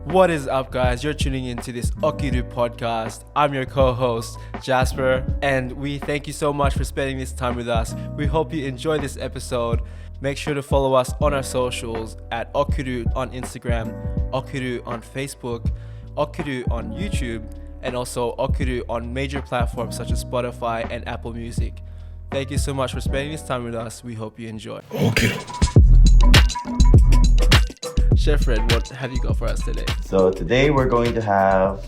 What is up, guys? You're tuning into this Okiru Podcast. I'm your co-host, Jasper, and we thank you so much for spending this time with us. We hope you enjoy this episode. Make sure to follow us on our socials at Okiru on Instagram, Okiru on Facebook, Okiru on YouTube, and also Okiru on major platforms such as Spotify and Apple Music. Thank you so much for spending this time with us. We hope you enjoy. Okay. Chef Fhred, what have you got for us today? So today we're going to have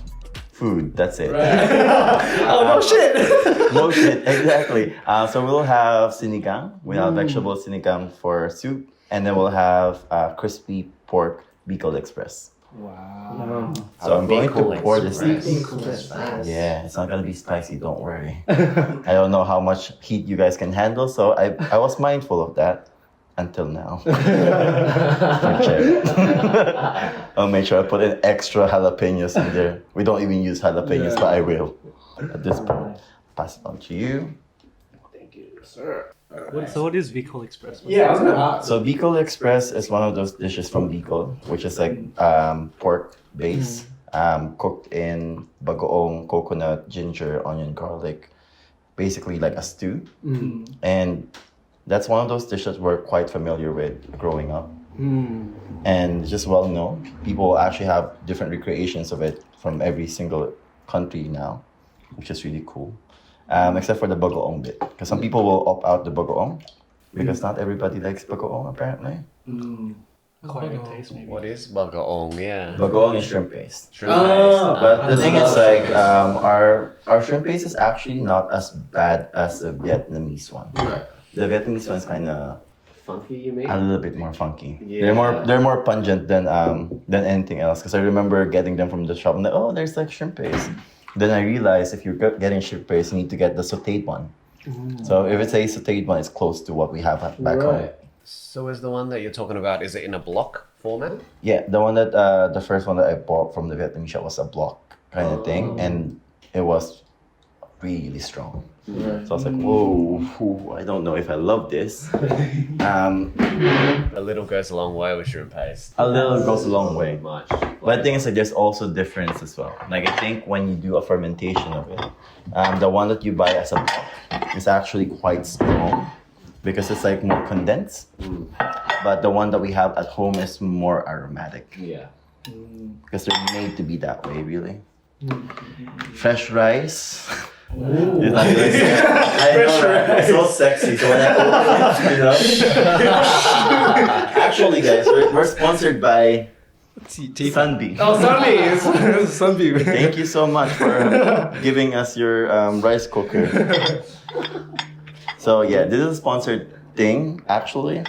food. That's it. Oh, no shit! No shit, exactly. So we'll have sinigang. We'll have vegetable sinigang for soup. And then we'll have crispy pork Bicol Express. Wow. So I'm going to pour this. Express. Yeah, it's not going to be spicy, don't worry. I don't know how much heat you guys can handle, so I was mindful of that. Until now. I'll make sure I put in extra jalapenos in there. We don't even use jalapenos, but I will at this point. Pass it on to you. Thank you, sir. So what is Bicol Express? Yeah, I was gonna ask. So Bicol Express is one of those dishes from Bicol, which is like pork base, cooked in bagoong, coconut, ginger, onion, garlic, basically like a stew. And that's one of those dishes we're quite familiar with growing up. And just well known. People actually have different recreations of it from every single country now, which is really cool. Except for the bagoong bit. Because some people will opt out the bagoong because not everybody likes bagoong apparently. Quite a taste, maybe. What is bagoong? Yeah. Bagoong is shrimp paste. Shrimp paste. But the thing is like our shrimp paste is actually not as bad as the Vietnamese one. Right. The Vietnamese one's kind of Funky, you mean? a little bit more funky. Yeah. They're more pungent than anything else. Because I remember getting them from the shop and like, oh, there's like shrimp paste. Then I realized if you're getting shrimp paste, you need to get the sautéed one. So if it's a sautéed one, it's close to what we have back home. So is the one that you're talking about, is it in a block format? Yeah, the one that the first one that I bought from the Vietnamese shop was a block kind of thing, and it was really strong. So I was like, whoa, I don't know if I love this. A little goes a long way with shrimp paste. A little goes a long way. Much. But the thing is, like, there's also difference as well. Like, I think when you do a fermentation of it, the one that you buy as a block is actually quite strong because it's like more condensed. But the one that we have at home is more aromatic Yeah. because they're made to be that way, really. Fresh rice. It's like this. I know, right? It's so sexy. So when I open it, you know. Actually, guys, we're sponsored by Sunbeam. Oh, Sunbeam! Sunbeam. Thank you so much for giving us your rice cooker. So yeah, this is a sponsored thing, actually.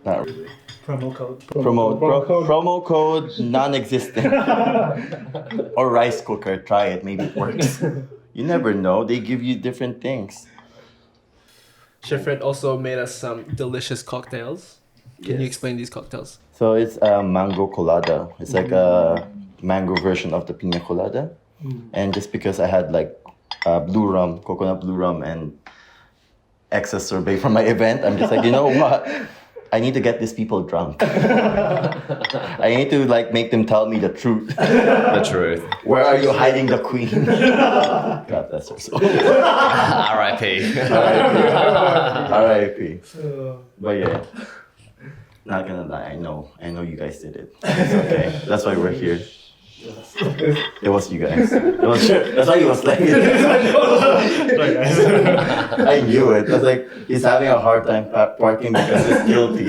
Not really. Promo code. Promo code non-existent. Or rice cooker. Try it. Maybe it works. You never know. They give you different things. Chef Fhred also made us some delicious cocktails. Can you Yes. explain these cocktails? So it's mango colada. It's like a mango version of the pina colada. And just because I had like blue rum, coconut blue rum, and excess sorbet from my event, I'm just like, you know what? I need to get these people drunk. I need to like make them tell me the truth. The truth. Where are you hiding the queen? God bless her soul. R.I.P. R.I.P. But yeah, not gonna lie, I know you guys did it. It's okay. That's why we're here. It was you guys. That's why he was like, I knew it. I was like, he's having a hard time parking because he's guilty.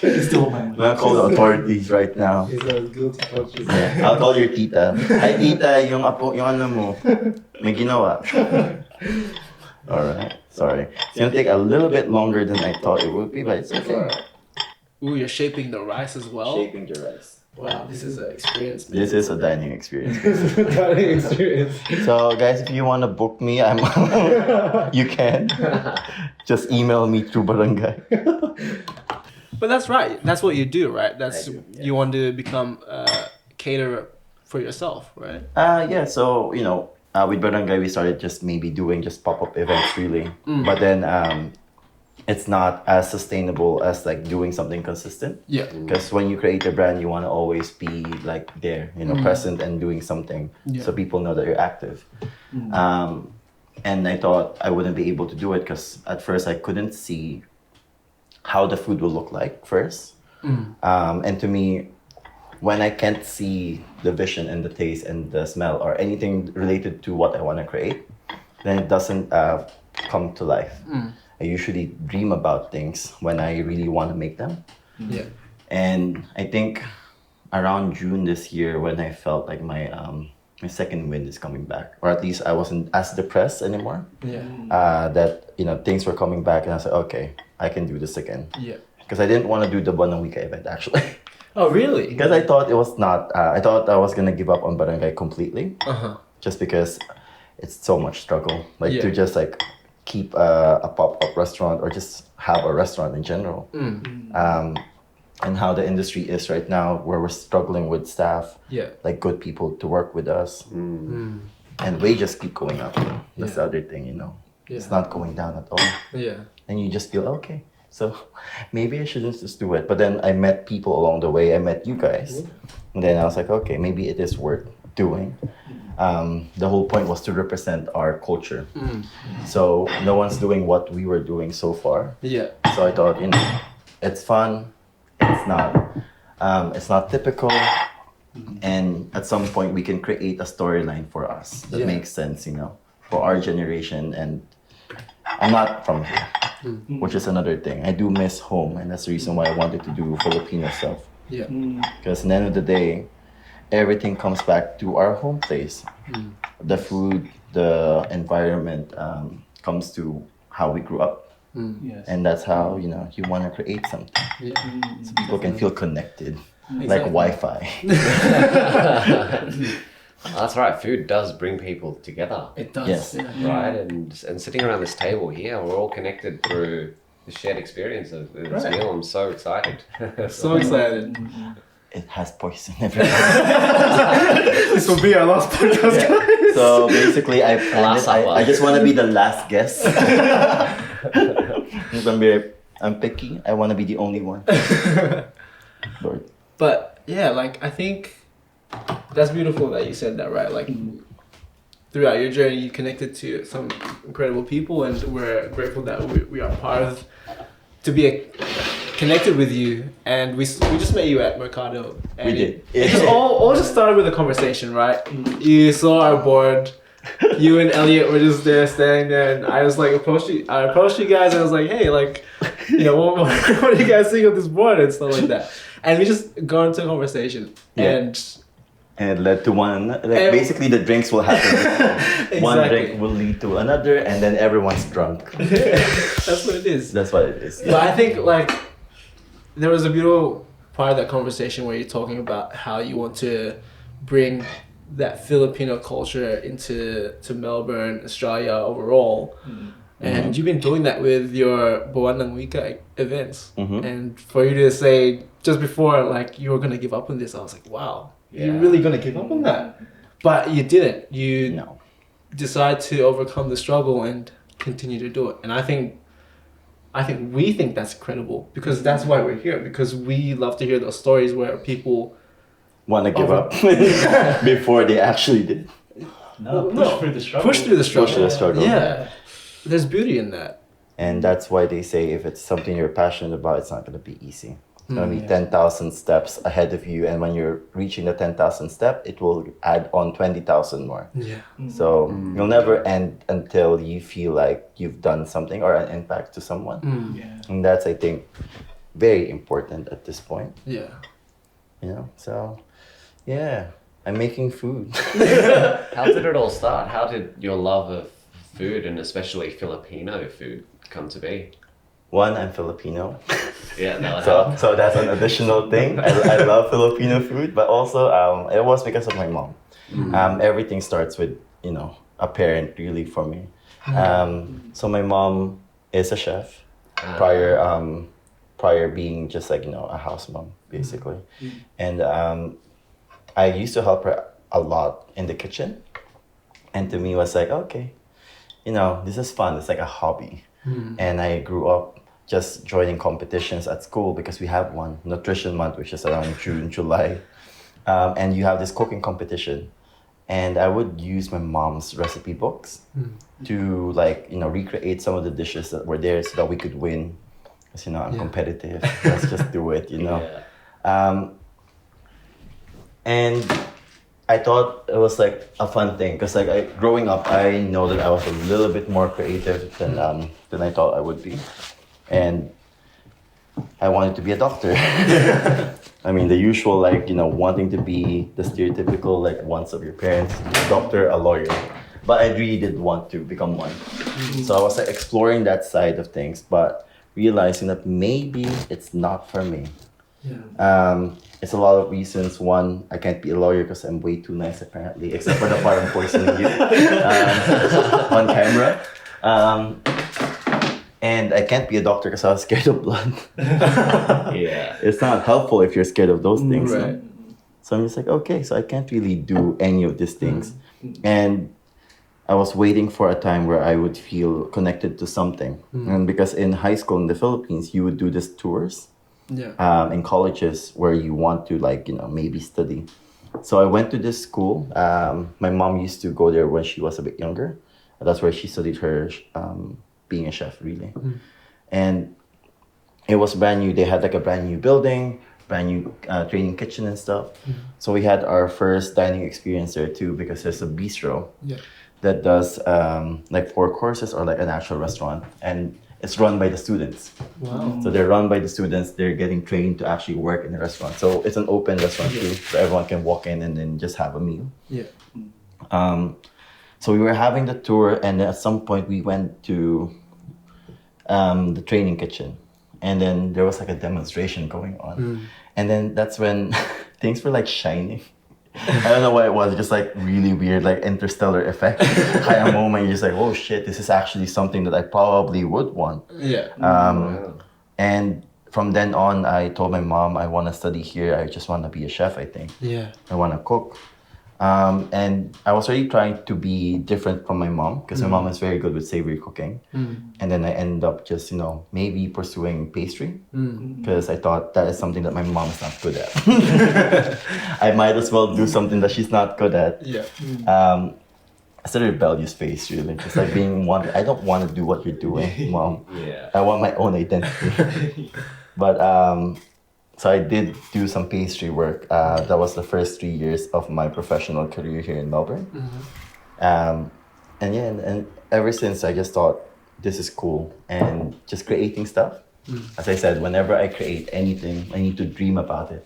He's still mine. I'm gonna call the authorities right now. He's a guilty conscience. Yeah, I'll call your tita. Hi tita, yung ano mo, may ginawa. Alright, sorry. It's gonna take a little bit longer than I thought it would be, but it's okay. Ooh, you're shaping the rice as well? Shaping the rice. Wow, this is an experience. Man. This is a dining experience. Dining experience. So guys, if you want to book me, you can. Just email me through Barangay. But that's right. That's what you do, right? That's I do, yeah. You want to become a caterer for yourself, right? Yeah, so, you know, with Barangay, we started just maybe doing just pop-up events, really. But then it's not as sustainable as like doing something consistent. Yeah. Because when you create a brand, you want to always be like there, present and doing something, Yeah. so people know that you're active. And I thought I wouldn't be able to do it because at first I couldn't see how the food will look like first. And to me, when I can't see the vision and the taste and the smell or anything related to what I want to create, then it doesn't come to life. I usually dream about things when I really want to make them. Yeah. And I think around June this year, when I felt like my second wind is coming back, or at least I wasn't as depressed anymore. Yeah. That things were coming back, and I was like, okay, I can do this again. Yeah. Because I didn't want to do the Banang Wika event actually. Oh, really? Because I thought it was not. I thought I was gonna give up on Barangay completely, just because it's so much struggle. Like Yeah. to just like keep a pop-up restaurant or just have a restaurant in general. And how the industry is right now, where we're struggling with staff, Yeah. like good people to work with us, and wages keep going up. That's the other thing, It's Yeah. not going down at all, Yeah. and you just feel okay. So maybe I shouldn't just do it. But then I met people along the way. I met you guys, and then I was like, okay, maybe it is worth doing. The whole point was to represent our culture. So no one's doing what we were doing so far. Yeah. So I thought, it's fun. It's not typical. And at some point we can create a storyline for us that Yeah. makes sense, for our generation. And I'm not from here, which is another thing. I do miss home, and that's the reason why I wanted to do Filipino stuff. Yeah. Because at the end of the day, everything comes back to our home place. The food, the environment comes to how we grew up. Yes. And that's how, you want to create something. Yeah. So people can feel connected, like Exactly. Wi-Fi. That's right. Food does bring people together, It does. Yes. Yeah. right? And sitting around this table here, we're all connected through the shared experience of this Right. meal. I'm so excited. So excited. It has poison everywhere. This will be our last podcast. So basically, I planned Last it. supper. I just want to be the last guest. I'm picky. I want to be the only one. Lord. But yeah, like I think that's beautiful that you said that, right? Like throughout your journey, you connected to some incredible people, and we're grateful that we are part of to be connected with you. And we just met you at Mercado. And We did. It just all just started with a conversation, right? You saw our board. You and Elliot were just there, standing there, and I was like, I approached you guys, and I was like, hey, like, what do you guys think of this board and stuff like that? And we just got into a conversation, Yeah. And it led to one. Like And- basically, the drinks will happen. One Exactly. drink will lead to another, and then everyone's drunk. That's what it is. That's what it is. But I think like there was a beautiful part of that conversation where you're talking about how you want to bring that Filipino culture into Melbourne, Australia overall. And you've been doing that with your Buwan ng Wika events. And for you to say just before like you were gonna give up on this, I was like, wow, you're Yeah. really gonna give up on that? But you didn't. You No. decide to overcome the struggle and continue to do it. And I think we think that's incredible because that's why we're here, because we love to hear those stories where people Want to give up before they actually did. No, No. through the struggle. push through the struggle. Push through the struggle. Yeah. There's beauty in that. And that's why they say if it's something you're passionate about, it's not going to be easy. It's going to be yes. 10,000 steps ahead of you. And when you're reaching the 10,000 step, it will add on 20,000 more. Yeah. So you'll never end until you feel like you've done something or an impact to someone. Yeah. And that's, I think, very important at this point. Yeah. So yeah, I'm making food. How did it all start? How did your love of food, and especially Filipino food, come to be? One, I'm Filipino. Yeah, no, So that's an additional thing. I love Filipino food, but also it was because of my mom. Everything starts with a parent really for me. So my mom is a chef prior being just like a house mom basically, and I used to help her a lot in the kitchen, and to me it was like, okay, this is fun. It's like a hobby. And I grew up just joining competitions at school because we have one nutrition month, which is around June, July, and you have this cooking competition, and I would use my mom's recipe books to like recreate some of the dishes that were there so that we could win. Because I'm competitive. Let's just do it. And I thought it was like a fun thing because like growing up, I know that I was a little bit more creative than I thought I would be, and I wanted to be a doctor. I mean, the usual like wanting to be the stereotypical like wants of your parents: a doctor, a lawyer. But I really did want to become one. So I was like exploring that side of things, but realizing that maybe it's not for me. It's a lot of reasons. One, I can't be a lawyer because I'm way too nice apparently, except for the part I'm poisoning you on camera. And I can't be a doctor because I was scared of blood. It's not helpful if you're scared of those things. Right. So I'm just like, okay, so I can't really do any of these things. And I was waiting for a time where I would feel connected to something. And because in high school in the Philippines, you would do these tours. In colleges where you want to like maybe study. So I went to this school. My mom used to go there when she was a bit younger. That's where she studied her being a chef really. And it was brand new. They had like a brand new building, brand new training kitchen and stuff. So we had our first dining experience there too because there's a bistro that does like 4 courses or like an actual restaurant, and it's run by the students. Wow. So they're run by the students. They're getting trained to actually work in the restaurant. So it's an open restaurant too, so everyone can walk in and then just have a meal. So we were having the tour, and at some point we went to the training kitchen, and then there was like a demonstration going on, and then that's when things were like shining. I don't know what it was, just like really weird, like interstellar effect. At a moment, you're just like, oh shit, this is actually something that I probably would want. And from then on, I told my mom, I want to study here. I just want to be a chef, I think. I want to cook. And I was really trying to be different from my mom because my mom is very good with savory cooking. And then I ended up just, maybe pursuing pastry because I thought that is something that my mom is not good at. I might as well do something that she's not good at. It's a rebellious phase, really. It's like being one. I don't want to do what you're doing, mom. I want my own identity. But so I did do some pastry work. That was the first 3 years of my professional career here in Melbourne. And ever since I just thought this is cool and just creating stuff. As I said, whenever I create anything, I need to dream about it.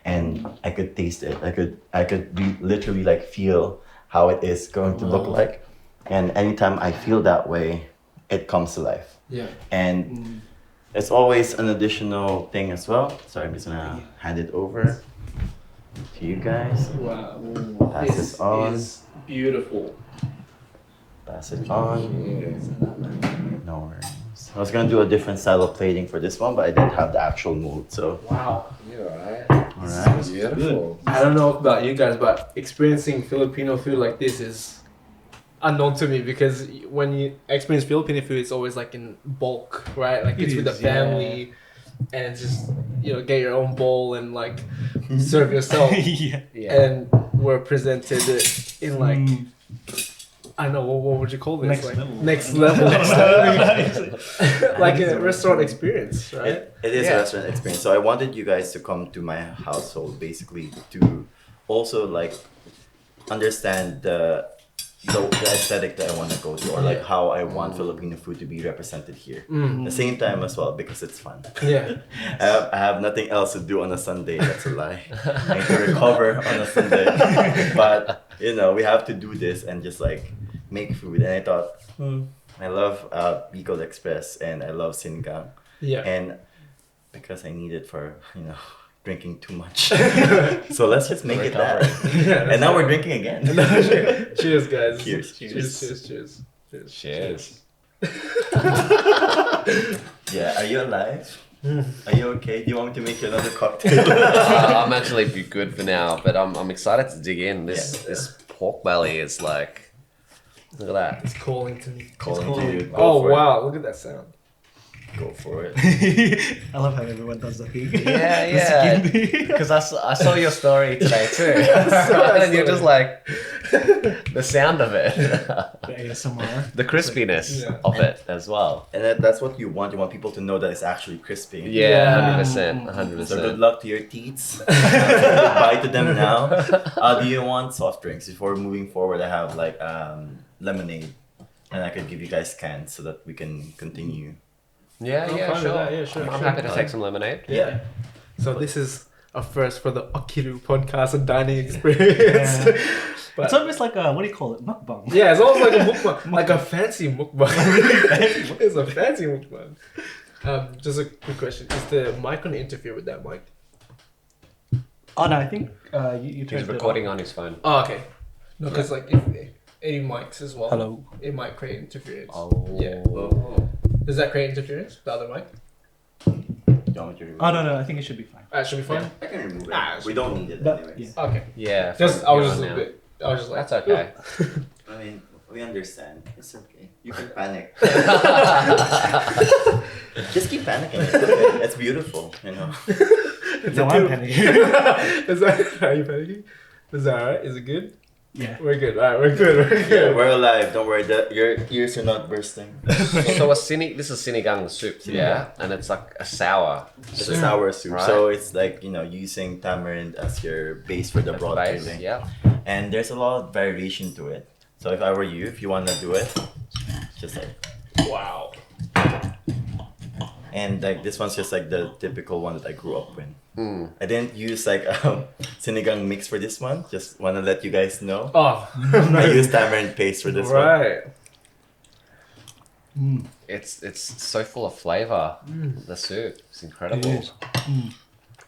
And I could taste it. I could literally like feel how it is going to look like. And anytime I feel that way, it comes to life. And it's always an additional thing as well. So I'm just gonna hand it over to you guys. Wow. Pass this on. Is beautiful. Pass it on. No worries. I was gonna do a different style of plating for this one, but I didn't have the actual mold. So Wow. You're right. all right. Beautiful. I don't know about you guys, but experiencing Filipino food like this is unknown to me because when you experience Filipino food, it's always like in bulk, right? Like it's with the family, and it's just get your own bowl and like serve yourself. And we're presented it in like I don't know what would you call this? Next level. Like a restaurant experience, right? It is a restaurant experience. So I wanted you guys to come to my household basically to also like understand the aesthetic that I want to go to, or like how I want Filipino food to be represented here. At the same time as well, because it's fun. I have nothing else to do on a Sunday. That's a lie. I need to recover on a Sunday. But we have to do this and just like make food. And I thought I love Bicol Express and I love Sinigang. And because I need it for drinking too much. So let's just make it that. And now we're drinking again. Cheers, guys. Cheers. Cheers. Yeah, are you alive? Are you okay? Do you want me to make you another cocktail? I'm actually good for now, but I'm excited to dig in. This pork belly is like, look at that. It's calling to me. Calling to you. Oh wow! Look at that sound. Go for it. I love how everyone does the thing. Yeah. Because I saw your story today too. And you're just like, the sound of it. The ASMR. The crispiness Yeah. of it as well. And that's what you want. You want people to know that it's actually crispy. Yeah, 100%. 100%. So good luck to your teats. Goodbye to them now. Do you want soft drinks? Before moving forward, I have like lemonade. And I could give you guys cans so that we can continue. Yeah, I'm fine with sure. that, yeah, sure, I'm sure. happy to take some lemonade. Yeah. So this is a first for the Okiru podcast and dining experience. But It's almost like a, what do you call it? Mukbang. yeah, it's almost like a mukbang, like a fancy mukbang. It's a fancy mukbang. Just a quick question: is the mic going to interfere with that mic? Oh no, I think you turned He's it recording off. on his phone. Oh, okay. No, because like if any mics as well, Hello. it might create interference. Oh. Yeah. Does that create interference? The other mic? You want me to remove Oh no, I think it should be fine. Should be fine. I can remove it. Nah, We don't need it But, anyways. yeah. Okay. Yeah. Just from I was here just on a now. bit. I was just like, That's okay. I mean, we understand. It's okay. You can panic. Just keep panicking. It's okay. It's beautiful, you know. No, I'm panicking. Is that are you panicking? Is that alright? Is it good? Yeah. We're good. Alright, we're good. We're Yeah, good. we're alive. Don't worry. Your ears are not bursting. So this is sinigang soup, yeah? And it's like a sour It's soup. a sour soup, Right. so it's like using tamarind as your base for the That's broth base, filling. yeah. And there's a lot of variation to it. So if I were you, if you wanna do it, just like, Wow. and like this one's just like the typical one that I grew up with. Mm. I didn't use like sinigang mix for this one. Just wanna let you guys know. Oh. I used tamarind paste for this one. Right. It's so full of flavor. The soup, it's incredible. It is.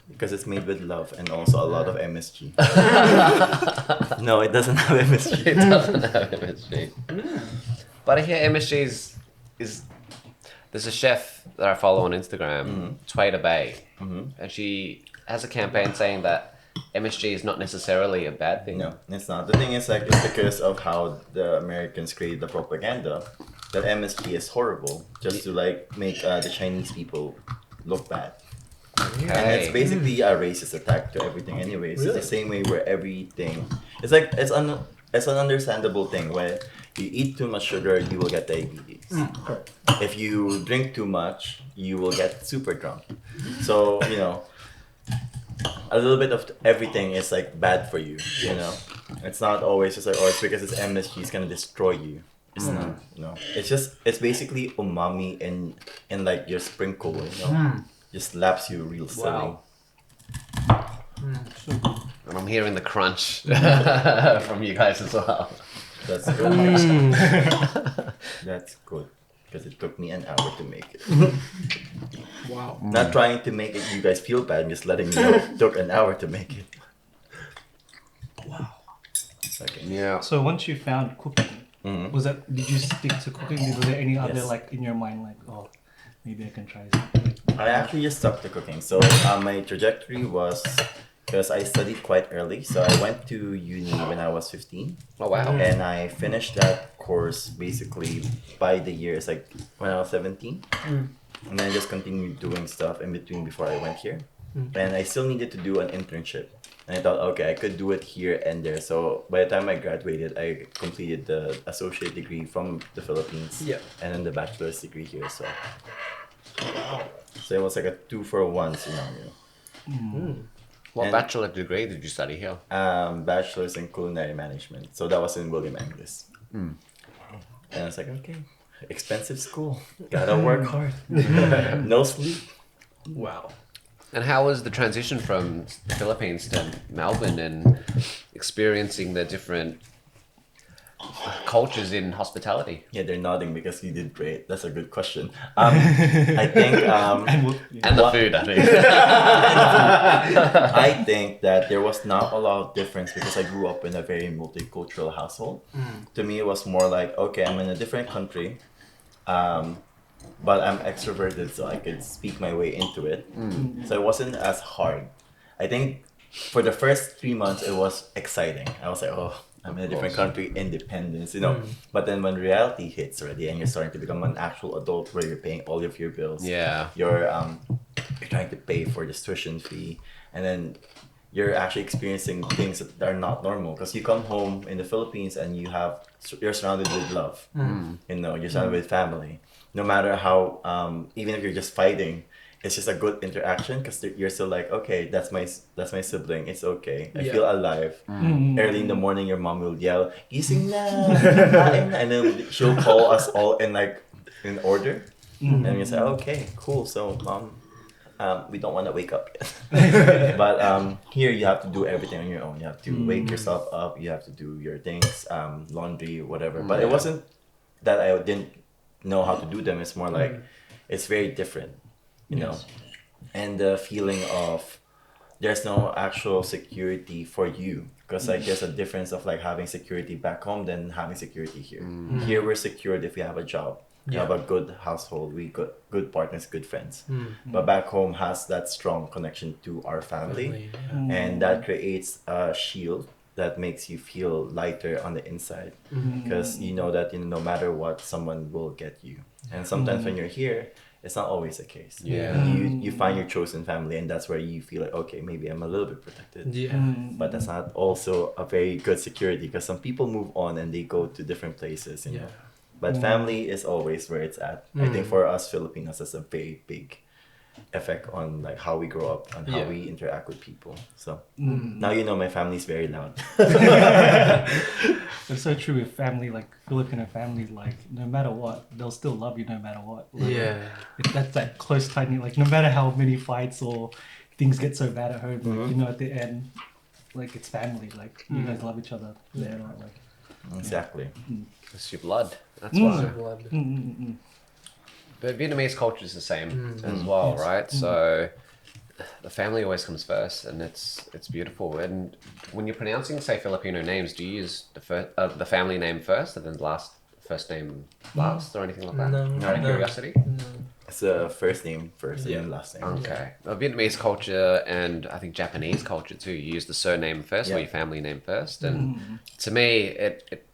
Because it's made with love and also a lot of MSG. No, it doesn't have MSG. It doesn't have MSG. But I hear MSG is there's a chef that I follow on Instagram, Twader Bay, and she has a campaign saying that MSG is not necessarily a bad thing. No, it's not. The thing is, like, it's because of how the Americans created the propaganda that MSG is horrible, just to like make the Chinese people look bad. And it's basically a racist attack to everything. Anyways, Really? it's the same way where everything. It's like it's an understandable thing where you eat too much sugar, you will get diabetes. Correct. If you drink too much, you will get super drunk. So a little bit of everything is like bad for you. It's not always just like, oh, it's because it's MSG, it's gonna destroy you. It's not. It's basically umami in like your sprinkle. Just slaps you real silly. Wow. So good. And I'm hearing the crunch from you guys as well. That's good. That's good. Because it took me an hour to make it. Wow. Not trying to make it you guys feel bad, just letting you know it took an hour to make it. Wow. Okay. Yeah. So once you found cooking, did you stick to cooking? Was there any other Yes. like in your mind like, oh, maybe I can try something? I actually just stuck to cooking. So my trajectory was because I studied quite early. So I went to uni when I was 15. Oh wow. And I finished that course basically by the years, like when I was 17. And then I just continued doing stuff in between before I went here. And I still needed to do an internship. And I thought, okay, I could do it here and there. So by the time I graduated, I completed the associate degree from the Philippines. Yeah. And then the bachelor's degree here. So it was like a 2-for-1 scenario. What And- bachelor degree did you study here? Bachelor's in culinary management. So that was in William Angus. And I was like, okay, expensive school. Gotta work hard. No sleep. Wow. And how was the transition from the Philippines to Melbourne and experiencing the different cultures in hospitality? Yeah, they're nodding because you did great. That's a good question. I think And the food, I think. I think that there was not a lot of difference because I grew up in a very multicultural household. To me, it was more like, okay, I'm in a different country, but I'm extroverted, so I could speak my way into it. So it wasn't as hard. I think for the first 3 months, it was exciting. I was like, oh, I'm in a different country, independence, you know. But then when reality hits already and you're starting to become an actual adult where you're paying all of your bills, you're trying to pay for this tuition fee, and then you're actually experiencing things that are not normal because you come home in the Philippines and you're surrounded with love, you know, you're surrounded with family. No matter how, even if you're just fighting, it's just a good interaction because you're still like, okay, that's my sibling. It's okay. I feel alive. Early in the morning, your mom will yell, "Gising na," and then she'll call us all in order, and you say, okay, cool. So mom, we don't want to wake up yet. But here you have to do everything on your own. You have to wake yourself up. You have to do your things, laundry, whatever. But it wasn't that I didn't know how to do them. It's more like it's very different. You know, and the feeling of there's no actual security for you because like there's a difference of like having security back home than having security here. Here we're secured if we have a job, we have a good household, we got good partners, good friends. But back home has that strong connection to our family, and that creates a shield that makes you feel lighter on the inside because you know that no matter what, someone will get you. And sometimes when you're here, it's not always the case. You find your chosen family, and that's where you feel like, okay, maybe I'm a little bit protected. But that's not also a very good security because some people move on and they go to different places, you know. But family is always where it's at. I think for us Filipinos, that's a very big effect on like how we grow up and how we interact with people. So now you know my family is very loud. It's so true with family, like Filipino families, like no matter what, they'll still love you no matter what. Like, that's that close, tiny, like no matter how many fights or things get so bad at home, like, you know, at the end, like it's family, like you guys love each other there, right? Like exactly. It's your blood. That's why. Blood. But Vietnamese culture is the same as well, right? So the family always comes first, and it's beautiful. And when you're pronouncing, say, Filipino names, do you use the family name first, and then first name last, or anything like that? No. Out of curiosity. It's the first name first and then last name. Okay. Vietnamese culture and I think Japanese culture too. You use the surname first or your family name first, and to me, it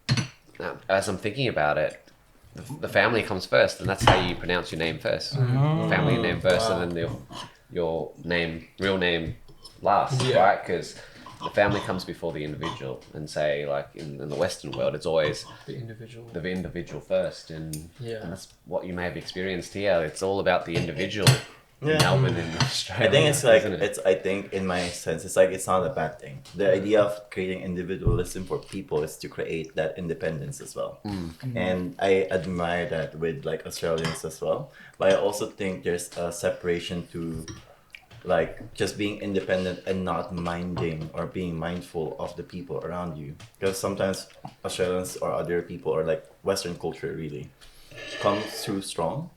as I'm thinking about it, the family comes first, and that's how you pronounce your name first. Family name first, and then your real name last, right? Because the family comes before the individual, and say like in the Western world, it's always The individual. the individual first, and that's what you may have experienced here. It's all about the individual. In Melbourne in Australia. I think it's like isn't it? I think in my sense it's like it's not a bad thing. The idea of creating individualism for people is to create that independence as well. And I admire that with like Australians as well. But I also think there's a separation to like just being independent and not minding or being mindful of the people around you. Because sometimes Australians or other people or like Western culture really comes too strong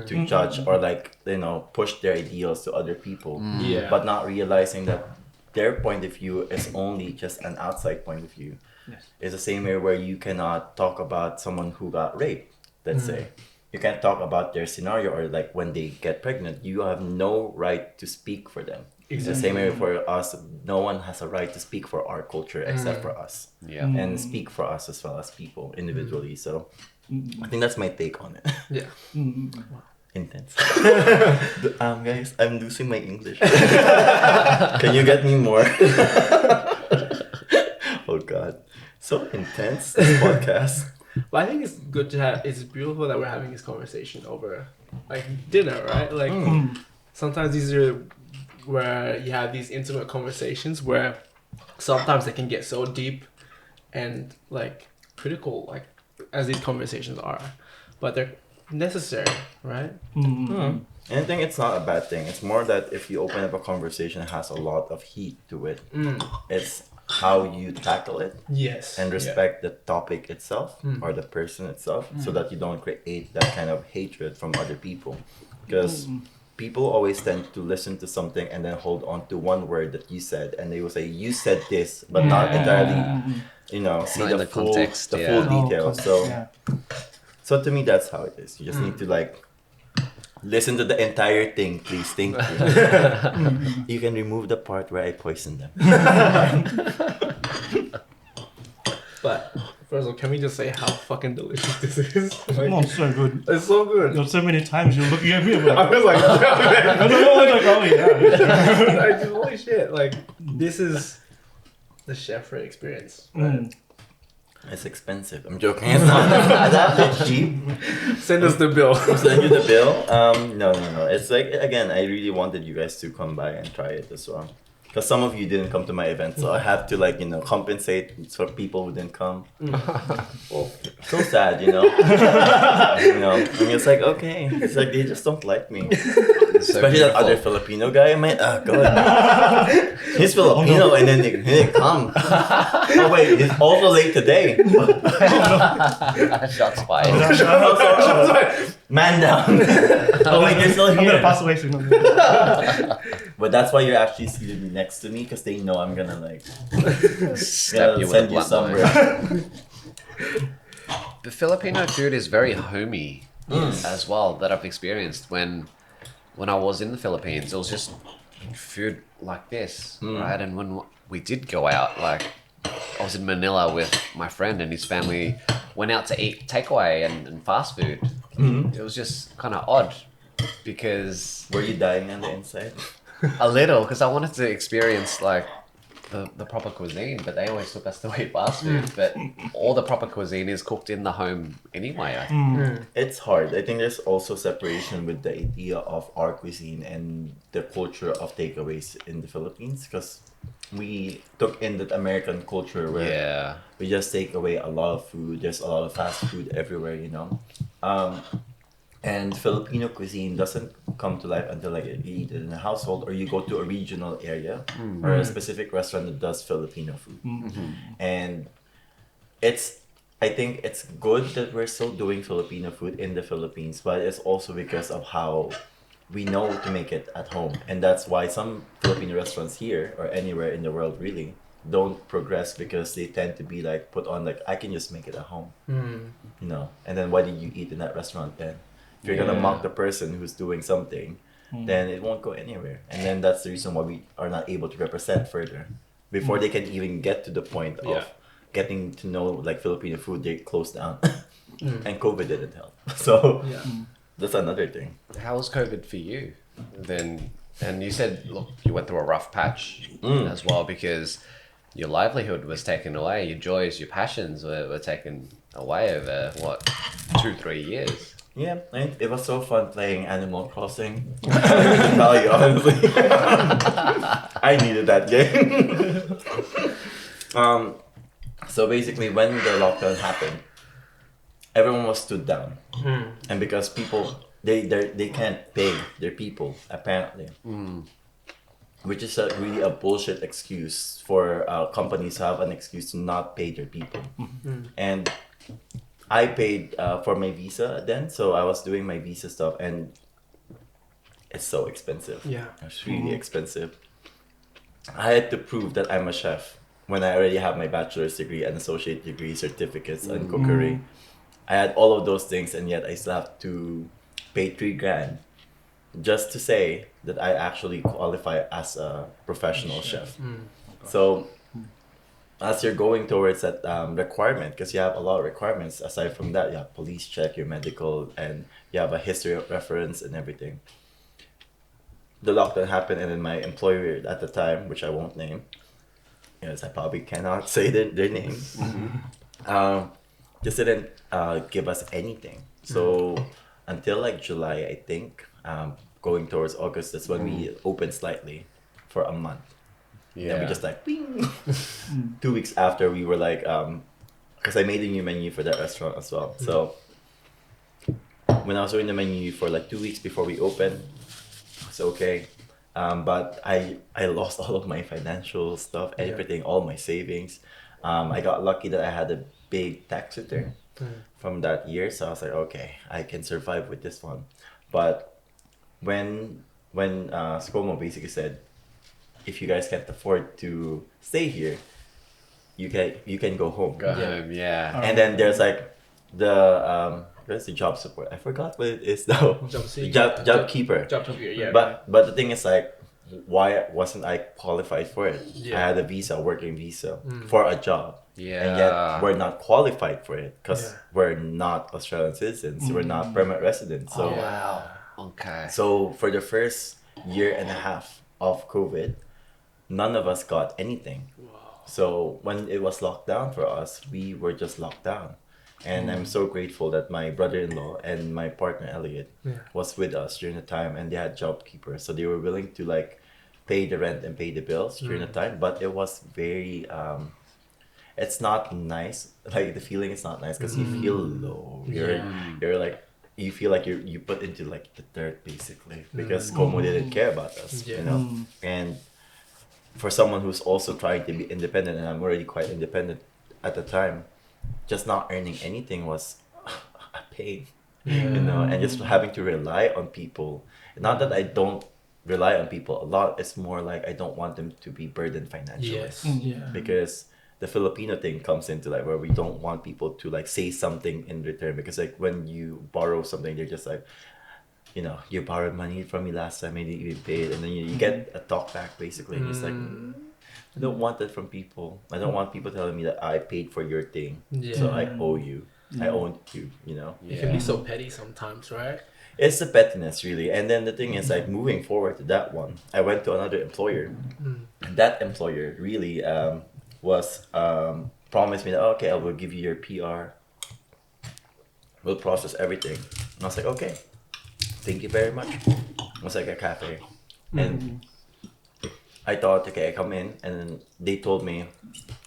to judge or like, you know, push their ideals to other people, but not realizing that their point of view is only just an outside point of view. It's the same way where you cannot talk about someone who got raped, let's say. You can't talk about their scenario or like when they get pregnant. You have no right to speak for them. It's the same way for us. No one has a right to speak for our culture except for us. And speak for us as well as people individually. So I think that's my take on it. Intense. Guys, I'm losing my English. Can you get me more? Oh God, so intense this podcast. But I think it's good to have. It's beautiful that we're having this conversation over like dinner, right? Like sometimes these are where you have these intimate conversations where sometimes they can get so deep and like critical, like as these conversations are, but they're necessary, right? And I think it's not a bad thing. It's more that if you open up a conversation, it has a lot of heat to it. It's how you tackle it. Yes. And respect the topic itself or the person itself, so that you don't create that kind of hatred from other people. Because people always tend to listen to something and then hold on to one word that you said, and they will say, you said this, but not entirely, you know, see the full context, the full details. So to me, that's how it is. You just need to like listen to the entire thing, please. Thank you. You can remove the part where I poisoned them. But first of all, can we just say how fucking delicious this is? No, it's so good. It's so good. There were so many times you're looking at me. I'm like, I was like, I don't know. I was like, oh yeah. like, holy shit! Like, this is the Chef Fhred experience. Right? It's expensive. I'm joking. It's not that cheap. Send us the bill. Send you the bill. No. It's like, again, I really wanted you guys to come by and try it as well. Because some of you didn't come to my event, so I have to compensate for people who didn't come. Well, so sad, you know. And it's like, okay, it's like they just don't like me. Especially that other Filipino guy, man. Oh god, he's Filipino, and then he didn't come. Oh wait, he's also late today. Shots fired. Man down. Oh wait, you're still I'm gonna here. pass away soon. But that's why you're actually seated next to me, because they know I'm gonna Snap you with a send you blunt somewhere. The Filipino food is very homey as well, that I've experienced when I was in the Philippines. It was just food like this, right? And when we did go out, like I was in Manila with my friend and his family, went out to eat takeaway and fast food. It was just kind of odd because Were you dying on the inside? a little, because I wanted to experience like the proper cuisine, but they always took us to eat fast food. But all the proper cuisine is cooked in the home anyway. I think. It's hard. I think there's also separation with the idea of our cuisine and the culture of takeaways in the Philippines, because we took in that American culture where Yeah. we just take away a lot of food. There's a lot of fast food everywhere, And Filipino cuisine doesn't come to life until you eat it in a household, or you go to a regional area or a specific restaurant that does Filipino food. And I think it's good that we're still doing Filipino food in the Philippines, but it's also because of how we know to make it at home. And that's why some Filipino restaurants here or anywhere in the world really don't progress, because they tend to be put on I can just make it at home. And then why did you eat in that restaurant then? If you're gonna mock the person who's doing something, then it won't go anywhere. And then that's the reason why we are not able to represent further. Before they can even get to the point of getting to know Filipino food, they closed down. And COVID didn't help. So that's another thing. How was COVID for you then? And you said, look, you went through a rough patch as well, because your livelihood was taken away, your joys, your passions were taken away over 2-3 years. Yeah, it was so fun playing Animal Crossing. I tell you honestly, I needed that game. So basically, when the lockdown happened, everyone was stood down, and because people they can't pay their people apparently, which is really a bullshit excuse for companies to have an excuse to not pay their people, and I paid for my visa then, so I was doing my visa stuff, and it's so expensive. Yeah. It's really expensive. I had to prove that I'm a chef when I already have my bachelor's degree and associate degree certificates in cookery. I had all of those things, and yet I still have to pay $3,000 just to say that I actually qualify as a professional chef. So as you're going towards that requirement, because you have a lot of requirements, aside from that, you have police check, your medical, and you have a history of reference and everything. The lockdown happened, and then my employer at the time, which I won't name, because I probably cannot say their names, just didn't give us anything. So until July, I think, going towards August, that's when we opened slightly for a month. Yeah. And we just bing. 2 weeks after, we were because I made a new menu for that restaurant as well. So when I was doing the menu for 2 weeks before we opened, it's okay. But I lost all of my financial stuff, everything, all my savings. I got lucky that I had a big tax return from that year, so I was like, okay, I can survive with this one. But when ScoMo basically said, if you guys can't afford to stay here, you can go home. Go home, yeah. And then there's the what's the job support? I forgot what it is now. Job seeker. Job keeper. Job keeper, yeah. But the thing is why wasn't I qualified for it? Yeah. I had a visa, working visa for a job. Yeah. And yet we're not qualified for it because Yeah. we're not Australian citizens. We're not permanent residents. So Wow. Okay. so for the first year and a half of COVID, none of us got anything. So when it was locked down for us, we were just locked down. And I'm so grateful that my brother-in-law and my partner Elliot was with us during the time, and they had job keepers, so they were willing to like pay the rent and pay the bills during the time. But it was very it's not nice. Like the feeling is not nice because you feel low. You're like you feel like you put into like the dirt basically because Como didn't care about us, you know. And for someone who's also trying to be independent, and I'm already quite independent at the time, just not earning anything was a pain, you know, and just having to rely on people. Not that I don't rely on people a lot, it's more like I don't want them to be burdened financially. Yes. Because the Filipino thing comes into like where we don't want people to like say something in return, because like when you borrow something, they're just like, you know, you borrowed money from me last time, maybe you paid, and then you get a talk back basically. And it's like, I don't want that from people. I don't want people telling me that I paid for your thing, so I owe you. I owe you, you know. It can be so petty sometimes, right? It's the pettiness really. And then the thing is like moving forward to that one, I went to another employer. And that employer really was promised me that, okay, I will give you your PR. We'll process everything. And I was like, okay, thank you very much. It was like a cafe. And I thought, okay, I come in, and then they told me,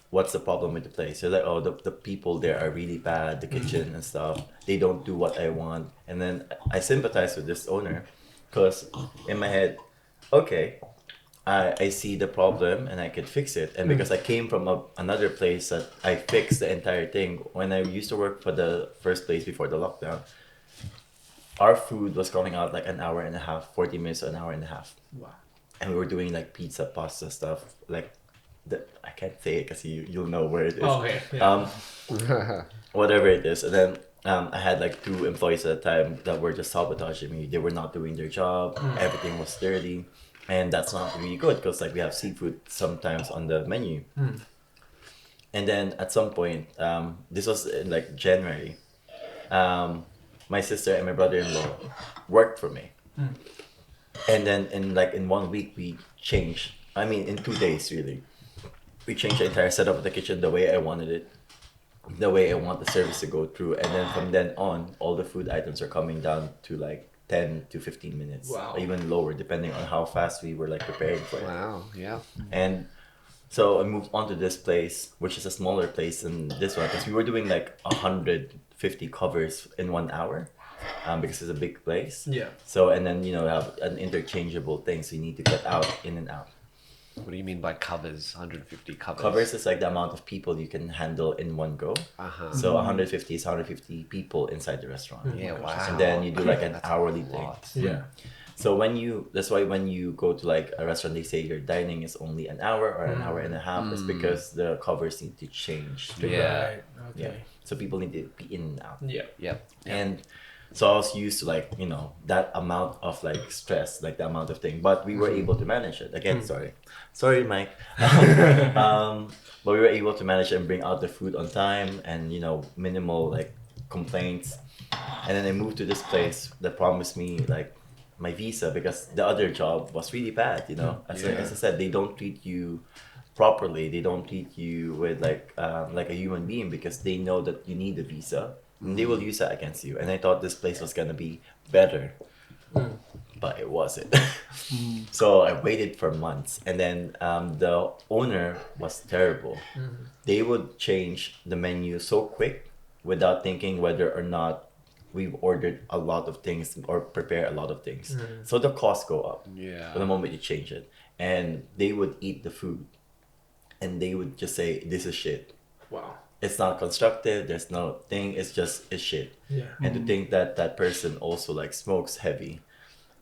what's the problem with the place? They're like, oh, the people there are really bad, the kitchen and stuff. They don't do what I want. And then I sympathize with this owner because in my head, okay, I see the problem and I could fix it. And because I came from another place that I fixed the entire thing. When I used to work for the first place before the lockdown, our food was coming out like an hour and a half, 40 minutes to an hour and a half. Wow. And we were doing like pizza, pasta stuff. Like, I can't say it because you'll know where it is. Oh, okay. Yeah. Whatever it is. And then I had like 2 employees at the time that were just sabotaging me. They were not doing their job. Everything was dirty. And that's not really good because like we have seafood sometimes on the menu. And then at some point, this was in like January, my sister and my brother-in-law worked for me. And then in 1 week we changed. I mean, in 2 days really, we changed the entire setup of the kitchen the way I wanted it, the way I want the service to go through. And then from then on, all the food items are coming down to like 10 to 15 minutes, or even lower, depending on how fast we were like preparing for it. Wow. Yeah. And so I moved on to this place, which is a smaller place than this one, because we were doing like 150 covers in 1 hour, because it's a big place. Yeah. So, and then, you know, have an interchangeable thing, so you need to get out, in and out. What do you mean by covers? 150 covers? Covers is like the amount of people you can handle in one go. So 150 is 150 people inside the restaurant. Yeah, wow. And then you do like an That's hourly a thing. lot. Yeah. So that's why when you go to like a restaurant, they say your dining is only an hour or an hour and a half. It's because the covers need to change. Yeah. Right. Okay. Yeah. So people need to be in and out. Yeah. Yep. And so I was used to like, you know, that amount of like stress, like the amount of thing, but we were able to manage it. Again, sorry, Mike. But we were able to manage it and bring out the food on time, and, you know, minimal like complaints. And then I moved to this place that promised me like my visa, because the other job was really bad, you know. As I said, they don't treat you properly. They don't treat you with like a human being, because they know that you need a visa. And they will use that against you. And I thought this place was gonna be better, but it wasn't. So I waited for months, and then the owner was terrible. They would change the menu so quick without thinking whether or not we've ordered a lot of things or prepare a lot of things. So the costs go up the moment you change it. And they would eat the food, and they would just say, "This is shit." Wow. It's not constructive, there's no thing, it's shit. Yeah. And to think that that person also like smokes heavy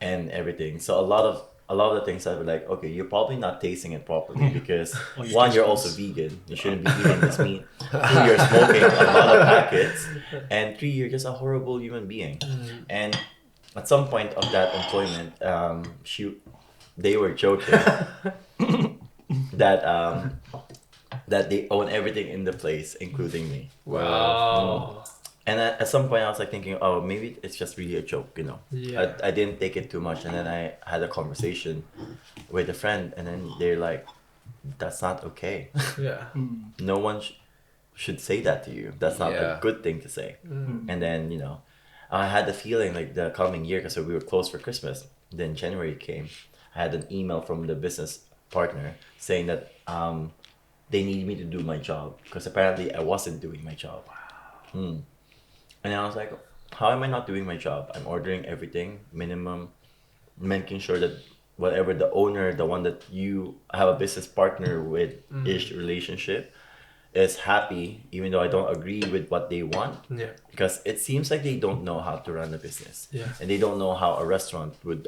and everything. So a lot of the things I were like, okay, you're probably not tasting it properly, because one, you're also vegan, you shouldn't be eating this meat. 2, you're smoking a lot of packets, and 3, you're just a horrible human being. And at some point of that employment, they were joking that they own everything in the place, including me. Wow. And at some point, I was like thinking, oh, maybe it's just really a joke, you know. Yeah. I didn't take it too much, and then I had a conversation with a friend, and then they're like, "That's not okay. Yeah. No one should say that to you. That's not Yeah. a good thing to say." And then, you know, I had the feeling like the coming year, because we were closed for Christmas. Then January came. I had an email from the business partner saying that they needed me to do my job because apparently I wasn't doing my job. Wow. And I was like, how am I not doing my job? I'm ordering everything minimum, making sure that whatever the owner, the one that you have a business partner with ish relationship, is happy, even though I don't agree with what they want. Yeah. Because it seems like they don't know how to run a business. Yeah. And they don't know how a restaurant would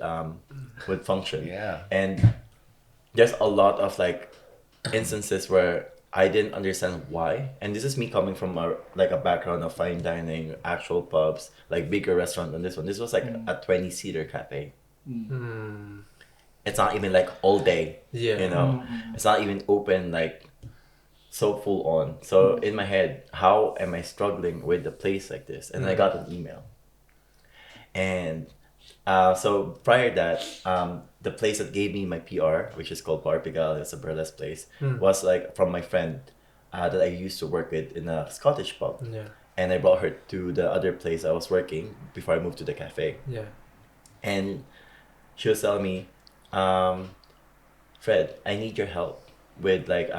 function. Yeah. And there's a lot of like instances where I didn't understand why. And this is me coming from a background of fine dining, actual pubs, like bigger restaurant than this one. This was like a 20-seater cafe. It's not even like all day. Yeah. You know, it's not even open like so full on. So in my head, how am I struggling with a place like this? And I got an email. And so prior to that, the place that gave me my PR, which is called Barangay, it's a burlesque place, was like from my friend that I used to work with in a Scottish pub. Yeah. And I brought her to the other place I was working before I moved to the cafe. Yeah. And she was telling me, Fred, I need your help with like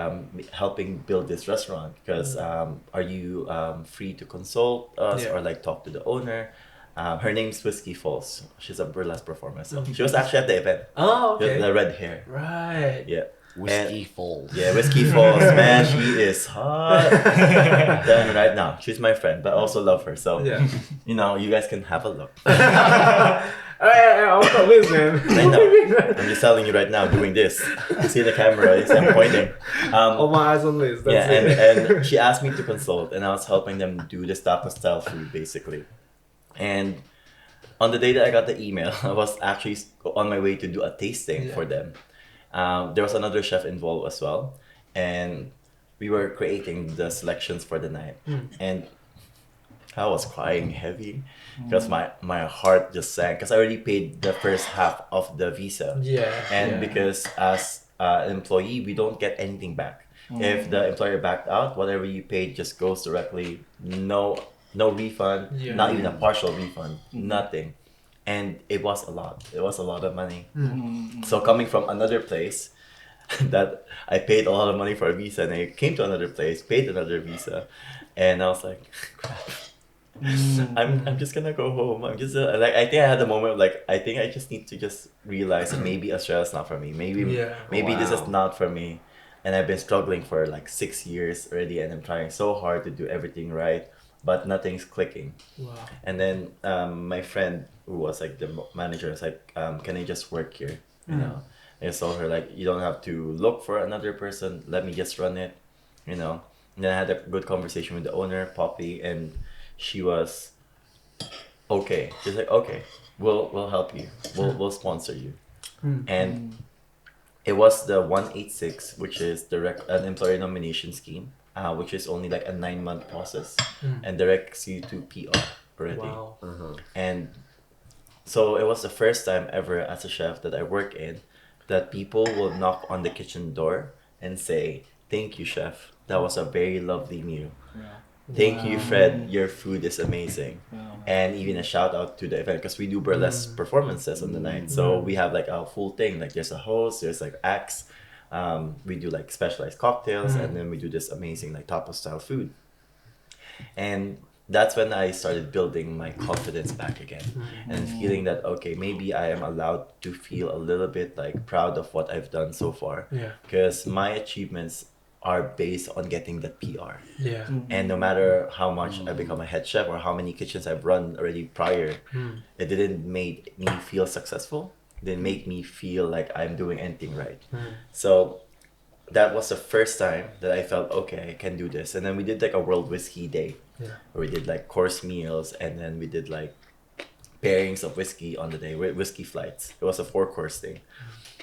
helping build this restaurant because are you free to consult us or like talk to the owner? Her name's Whiskey Falls. She's a burlesque performer. So she was actually at the event. Oh, okay. The red hair. Right. Yeah. Whiskey Falls. Yeah, Whiskey Falls, man. She is hot. Then right now, she's my friend, but I also love her. So, Yeah. you know, you guys can have a look. I was not Liz, man. I know. I'm just telling you right now, doing this. See the camera, you see I'm pointing. All my eyes on Liz. That's Yeah, it. and she asked me to consult, and I was helping them do this tapas style food, basically. And on the day that I got the email, I was actually on my way to do a tasting for them. There was another chef involved as well, and we were creating the selections for the night. And I was crying heavy because my heart just sank because I already paid the first half of the visa. Yeah. And because as an employee, we don't get anything back. If the employer backed out, whatever you paid just goes directly, no refund, not even a partial refund, nothing. And it was a lot. It was a lot of money. So coming from another place that I paid a lot of money for a visa, and I came to another place, paid another visa, and I was like, crap. I'm just gonna go home. I'm just like I think I had a moment of like I think I just need to just realize that maybe Australia's not for me. Maybe this is not for me. And I've been struggling for like 6 years already, and I'm trying so hard to do everything right, but nothing's clicking. Wow. And then my friend who was like the manager was like, can I just work here? You know, and I told her like, you don't have to look for another person. Let me just run it, you know. And then I had a good conversation with the owner, Poppy, and she was okay. She's like, okay, we'll help you. We'll sponsor you. And it was the 186, which is an employer nomination scheme, which is only like a 9-month process, and directs you to PR already. Wow. And so it was the first time ever as a chef that I work in that people will knock on the kitchen door and say, "Thank you, chef. That was a very lovely meal. Thank you, Fred. Your food is amazing." And even a shout out to the event because we do burlesque performances on the night. So we have like a full thing. Like there's a host, there's like acts. We do like specialized cocktails, and then we do this amazing like tapas style food. And that's when I started building my confidence back again and feeling that, okay, maybe I am allowed to feel a little bit like proud of what I've done so far. Yeah. Because my achievements are based on getting that PR. Yeah. And no matter how much I become a head chef or how many kitchens I've run already prior, it didn't make me feel successful. It didn't make me feel like I'm doing anything right. So that was the first time that I felt, okay, I can do this. And then we did like a World Whiskey Day where we did like course meals, and then we did like pairings of whiskey on the day with whiskey flights. It was a 4-course thing.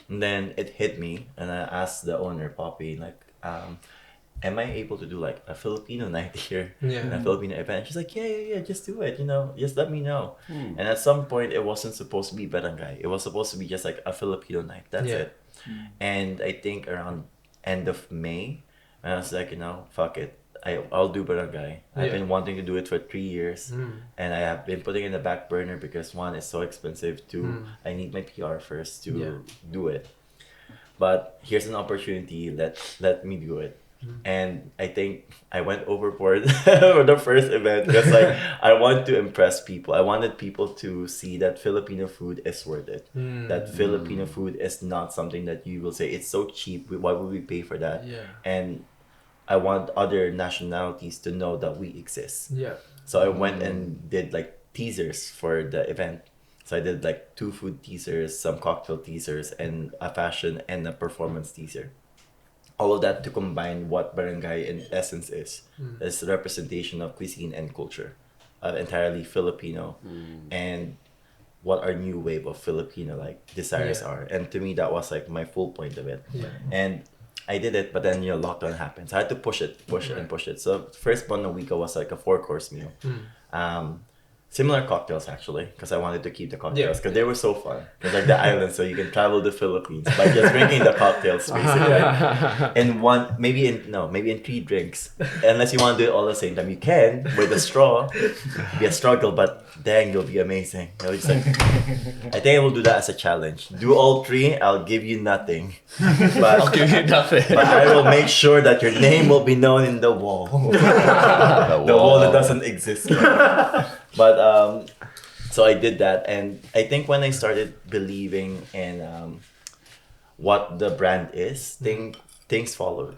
And then it hit me, and I asked the owner, Poppy, like, am I able to do like a Filipino night here? Yeah. And a Filipino event? She's like, yeah, just do it, just let me know. And at some point, it wasn't supposed to be Barangay. It was supposed to be just like a Filipino night. That's Yeah. it. And I think around end of May, I was like, fuck it. I'll do Barangay. I've been wanting to do it for 3 years, and I have been putting it in the back burner because one, it's so expensive. Two, I need my PR first to do it. But here's an opportunity. Let me do it. And I think I went overboard for the first event because like I want to impress people. I wanted people to see that Filipino food is worth it. That Filipino food is not something that you will say it's so cheap. Why would we pay for that? Yeah. And I want other nationalities to know that we exist. Yeah. So I went and did like teasers for the event. So I did like 2 food teasers, some cocktail teasers, and a fashion and a performance teaser. All of that to combine what Barangay in essence is a representation of cuisine and culture, entirely Filipino, and what our new wave of Filipino like desires are. And to me, that was like my full point of it. Yeah. And I did it, but then lockdown happened. So I had to push it. So first Bono Week was like a 4-course meal. Similar cocktails actually, because I wanted to keep the cocktails because they were so fun. It's like the island, so you can travel the Philippines by just drinking the cocktails basically. And maybe in 3 drinks. Unless you want to do it all at the same time, you can with a straw. It'll be a struggle, but dang, you'll be amazing. Just like, I think I will do that as a challenge. Do all 3, I'll give you nothing. But I'll give you nothing. But I will make sure that your name will be known in the wall. The wall that doesn't exist. But so I did that, and I think when I started believing in what the brand is, things followed.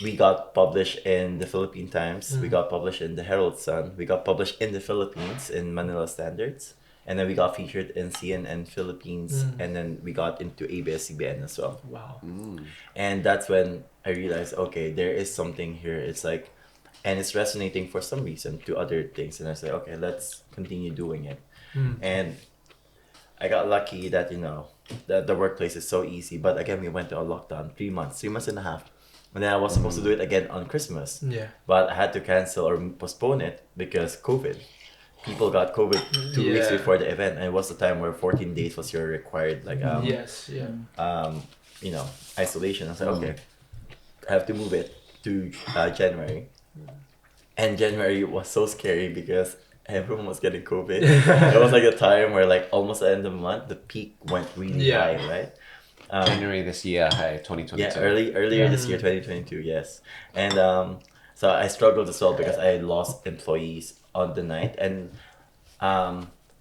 We got published in the Philippine Times. We got published in the Herald Sun. We got published in the Philippines in Manila Standards, and then we got featured in CNN Philippines, and then we got into ABS-CBN as well. Wow. And that's when I realized, okay, there is something here. It's like. And it's resonating for some reason to other things. And I said, okay, let's continue doing it. And I got lucky that, that the workplace is so easy. But again, we went to a lockdown, 3 months and a half. And then I was supposed to do it again on Christmas. Yeah. But I had to cancel or postpone it because COVID. People got COVID 2 weeks before the event. And it was the time where 14 days was your required, like, isolation. I was like, okay, I have to move it to January. And January was so scary because everyone was getting COVID. It was like a time where like almost at the end of the month, the peak went really high, right? January this year, 2022. Yeah, earlier this year, 2022, yes. And so I struggled as well because I lost employees on the night. And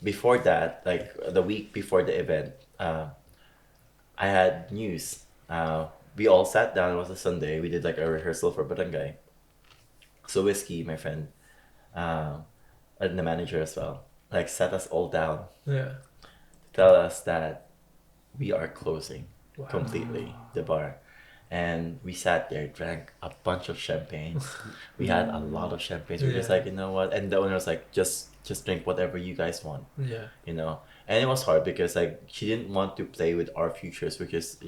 before that, like the week before the event, I had news. We all sat down, it was a Sunday, we did like a rehearsal for Barangay. So Whiskey, my friend, and the manager as well, like sat us all down. Yeah. Tell us that we are closing completely the bar. And we sat there, drank a bunch of champagne. We had a lot of champagne. We were just like, you know what? And the owner was like, just drink whatever you guys want. Yeah. And it was hard because like she didn't want to play with our futures, which is,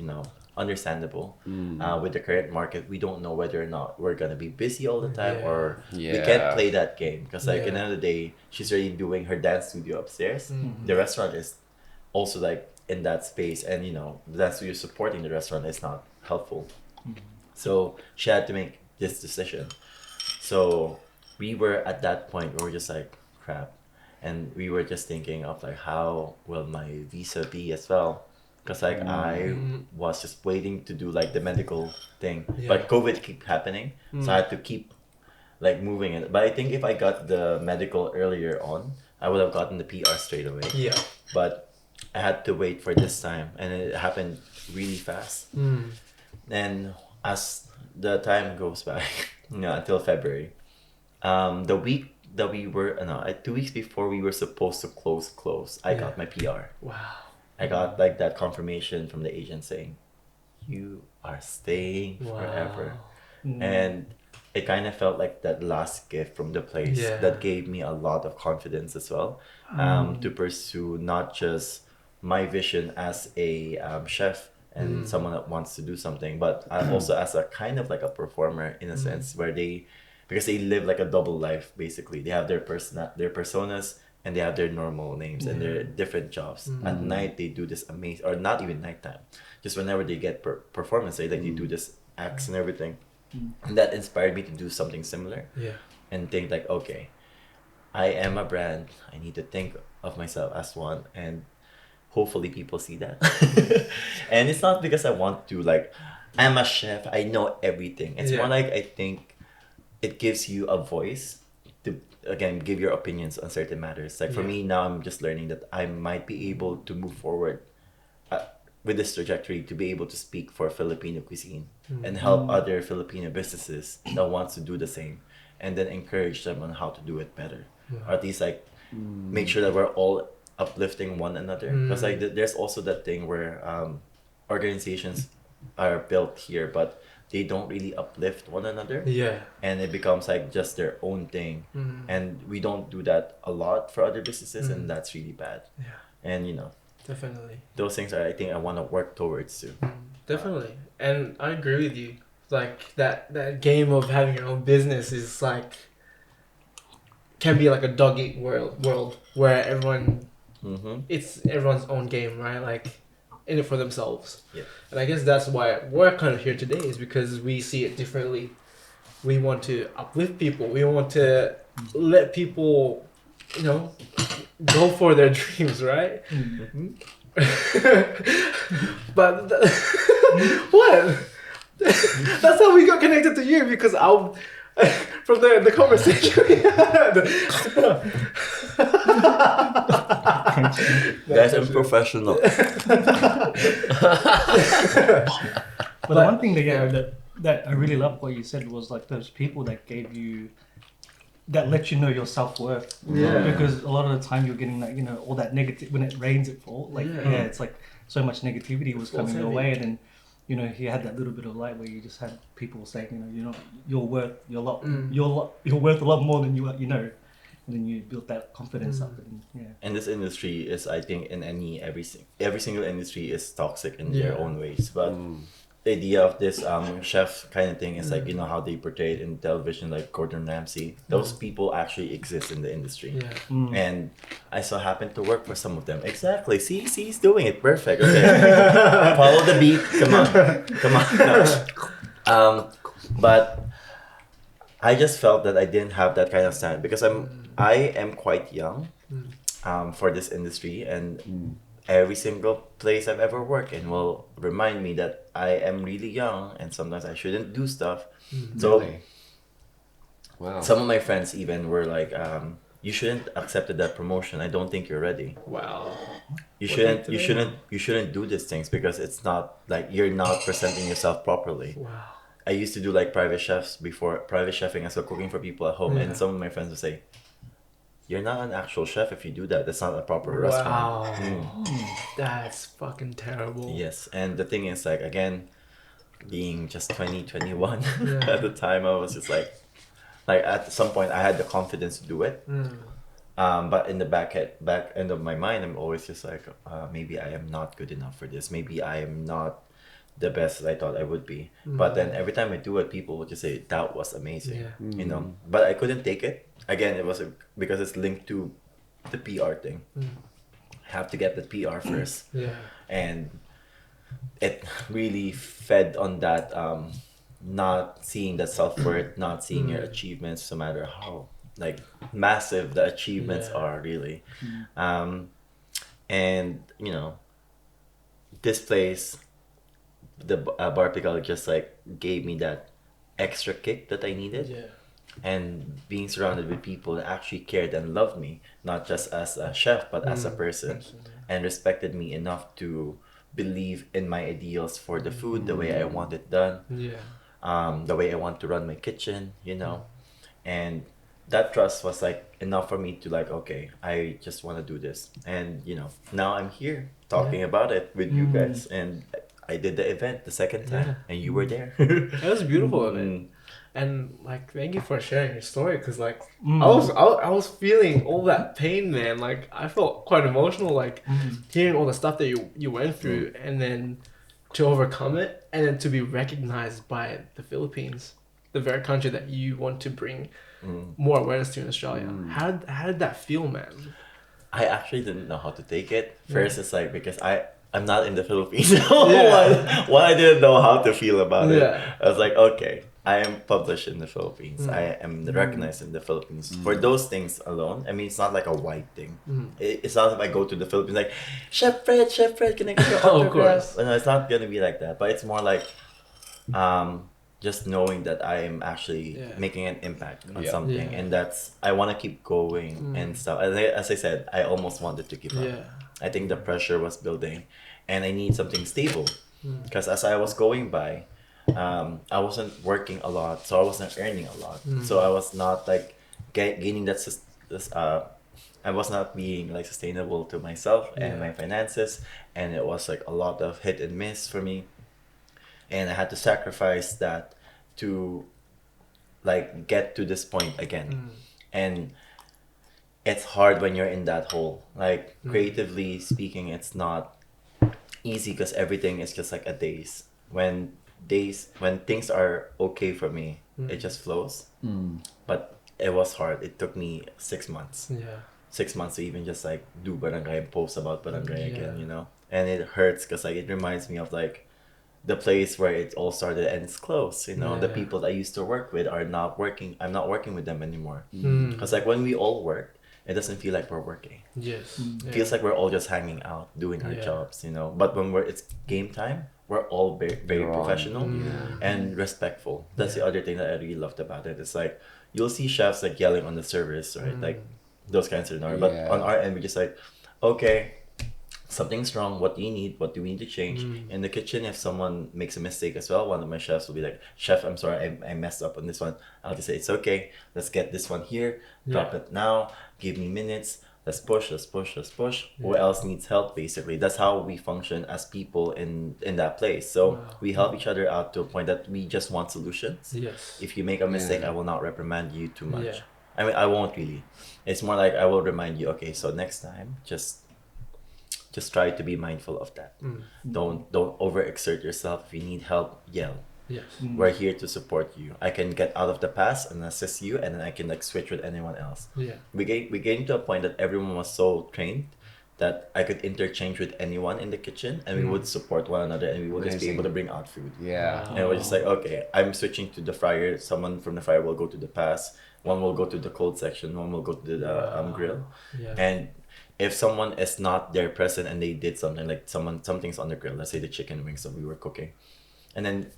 understandable. With the current market, we don't know whether or not we're gonna be busy all the time or we can't play that game because like at the end of the day, she's already doing her dance studio upstairs. The restaurant is also like in that space, and the dance studio supporting the restaurant is not helpful. So she had to make this decision. So we were at that point where we're just like, crap, and we were just thinking of like, how will my visa be as well? Because like I was just waiting to do like the medical thing, but COVID kept happening, so I had to keep like moving it. But I think if I got the medical earlier on, I would have gotten the PR straight away. Yeah. But I had to wait for this time, and it happened really fast. And as the time goes by, until February, the week that we were 2 weeks before we were supposed to close, I got my PR. Wow. I got like that confirmation from the agent saying, you are staying forever. And it kind of felt like that last gift from the place that gave me a lot of confidence as well, to pursue not just my vision as a chef and someone that wants to do something, but also as a kind of like a performer in a sense where because they live like a double life basically. They have their personas, and they have their normal names and their different jobs. At night they do this amazing, or not even nighttime, just whenever they get performance, they do this acts and everything. And that inspired me to do something similar. And think like, okay, I am a brand. I need to think of myself as one, and hopefully people see that. And it's not because I want to like, I'm a chef, I know everything. It's more like, I think it gives you a voice to, again, give your opinions on certain matters. Like for me now, I'm just learning that I might be able to move forward with this trajectory to be able to speak for Filipino cuisine and help other Filipino businesses that wants to do the same, and then encourage them on how to do it better, or at least like make sure that we're all uplifting one another. Because like there's also that thing where organizations are built here, but they don't really uplift one another. And it becomes like just their own thing, and we don't do that a lot for other businesses, and that's really bad. And you know, definitely, those things are, I think, I want to work towards too. Definitely, and I agree with you. Like that game of having your own business is like, can be like a dog eat world where everyone it's everyone's own game, right? Like in it for themselves. And I guess that's why we're kind of here today, is because we see it differently. We want to uplift people. We want to let people, you know, go for their dreams, right? But what? That's how we got connected to you, because I'll from the conversation we had. Guys, I'm professional. But the one thing that I really love what you said was like those people that gave you, that let you know your self-worth. Because a lot of the time you're getting like, you know, all that negative, when it rains it falls. Like it's like so much negativity was coming your way, and then, you know, you had that little bit of light where you just had people saying, you know, you're worth a lot more than you know. And then you built that confidence up. And this industry is, I think, in every single industry is toxic in their own ways. But the idea of this chef kind of thing is like, you know, how they portray it in television, like Gordon Ramsay. Those people actually exist in the industry. And I so happen to work for some of them. Exactly. See, he's doing it perfect. Okay. Follow the beat. Come on. No. But I just felt that I didn't have that kind of stand, because I am quite young for this industry, and every single place I've ever worked in will remind me that I am really young, and sometimes I shouldn't do stuff. So Wow. some of my friends even were like, you shouldn't accepted that promotion. I don't think you're ready. Wow. You shouldn't do these things, because it's not like, you're not presenting yourself properly. Wow. I used to do like private chefing as well, cooking for people at home, and some of my friends would say, you're not an actual chef if you do that. That's not a proper restaurant. That's fucking terrible. Yes, and the thing is, like, again, being just 21 at the time, I was just like at some point I had the confidence to do it. But in the back end of my mind, I'm always just like, maybe I am not good enough for this. Maybe I am not the best I thought I would be. But then every time I do it, people would just say, that was amazing. You know, but I couldn't take it. Again, it was because it's linked to the PR thing. I have to get the PR first. And it really fed on that, not seeing that self-worth, not seeing your achievements, no matter how like massive the achievements are, really. And you know, this place, the Bar Pical, just like gave me that extra kick that I needed. And being surrounded with people that actually cared and loved me, not just as a chef, but as a person, and respected me enough to believe in my ideals for the food, the way I want it done, the way I want to run my kitchen, you know. And that trust was like enough for me to like, okay, I just want to do this. And you know, now I'm here talking about it with you guys, and I did the event the second time, and you were there. That was beautiful of it. And like, thank you for sharing your story, because like Mm. I was feeling all that pain, man. Like I felt quite emotional, like hearing all the stuff that you went through, and then to overcome it, and then to be recognized by the Philippines, the very country that you want to bring more awareness to in Australia. How did that feel, man? I actually didn't know how to take it. First, it's like because I'm not in the Philippines. Yeah. One, I didn't know how to feel about it. Yeah. I was like, okay, I am published in the Philippines. I am recognized in the Philippines. For those things alone, I mean, it's not like a white thing. It's not if I go to the Philippines like, Chef Fhred, can I get your Of autograph? course. No, it's not gonna be like that. But it's more like, just knowing that I am actually making an impact on something, Yeah. and that's I want to keep going and stuff. As I said, I almost wanted to give up. Yeah. I think the pressure was building, and I need something stable, because as I was going by, I wasn't working a lot, so I wasn't earning a lot, so I was not like gaining that I was not being like sustainable to myself and my finances, and it was like a lot of hit and miss for me, and I had to sacrifice that to like get to this point again. And it's hard when you're in that hole, like creatively speaking, it's not easy because everything is just like a daze. When things are okay for me, it just flows. But it was hard. It took me 6 months. Yeah. 6 months to even just like do Barangay and post about Barangay again, Yeah. and it hurts because like it reminds me of like the place where it all started, and it's close. The Yeah. people I used to work with are not working. I'm not working with them anymore, Mm. because like when we all work, it doesn't feel like we're working. Yes. It feels like we're all just hanging out doing our jobs, but when it's game time, we're all very You're on. professional and respectful. That's the other thing that I really loved about it. It's like you'll see chefs like yelling on the service, right? Like those kinds of scenarios. But Yeah. on our end, we're just like, okay, something's wrong. What do you need? What do we need to change? In the kitchen, if someone makes a mistake as well, one of my chefs will be like, Chef, I'm sorry, I messed up on this one. I'll just say, it's okay. Let's get this one here. Drop it now. Give me minutes. Let's push. Who else needs help, basically? That's how we function as people in that place. So we help each other out to a point that we just want solutions. Yes. If you make a mistake, Yeah. I will not reprimand you too much. Yeah. I mean, I won't really. It's more like I will remind you, okay, so next time, just try to be mindful of that. Don't overexert yourself. If you need help, yell. Yes. We're here to support you. I can get out of the past and assist you, and then I can like switch with anyone else. Yeah. We came to a point that everyone was so trained that I could interchange with anyone in the kitchen, and we would support one another, and we would just be Amazing. able to bring out food. Yeah. And we're just like, okay, I'm switching to the fryer. Someone from the fryer will go to the pass. One will go to the cold section. One will go to the grill. Yeah. And if someone is not there present and they did something, like something's on the grill, let's say the chicken wings that we were cooking, and then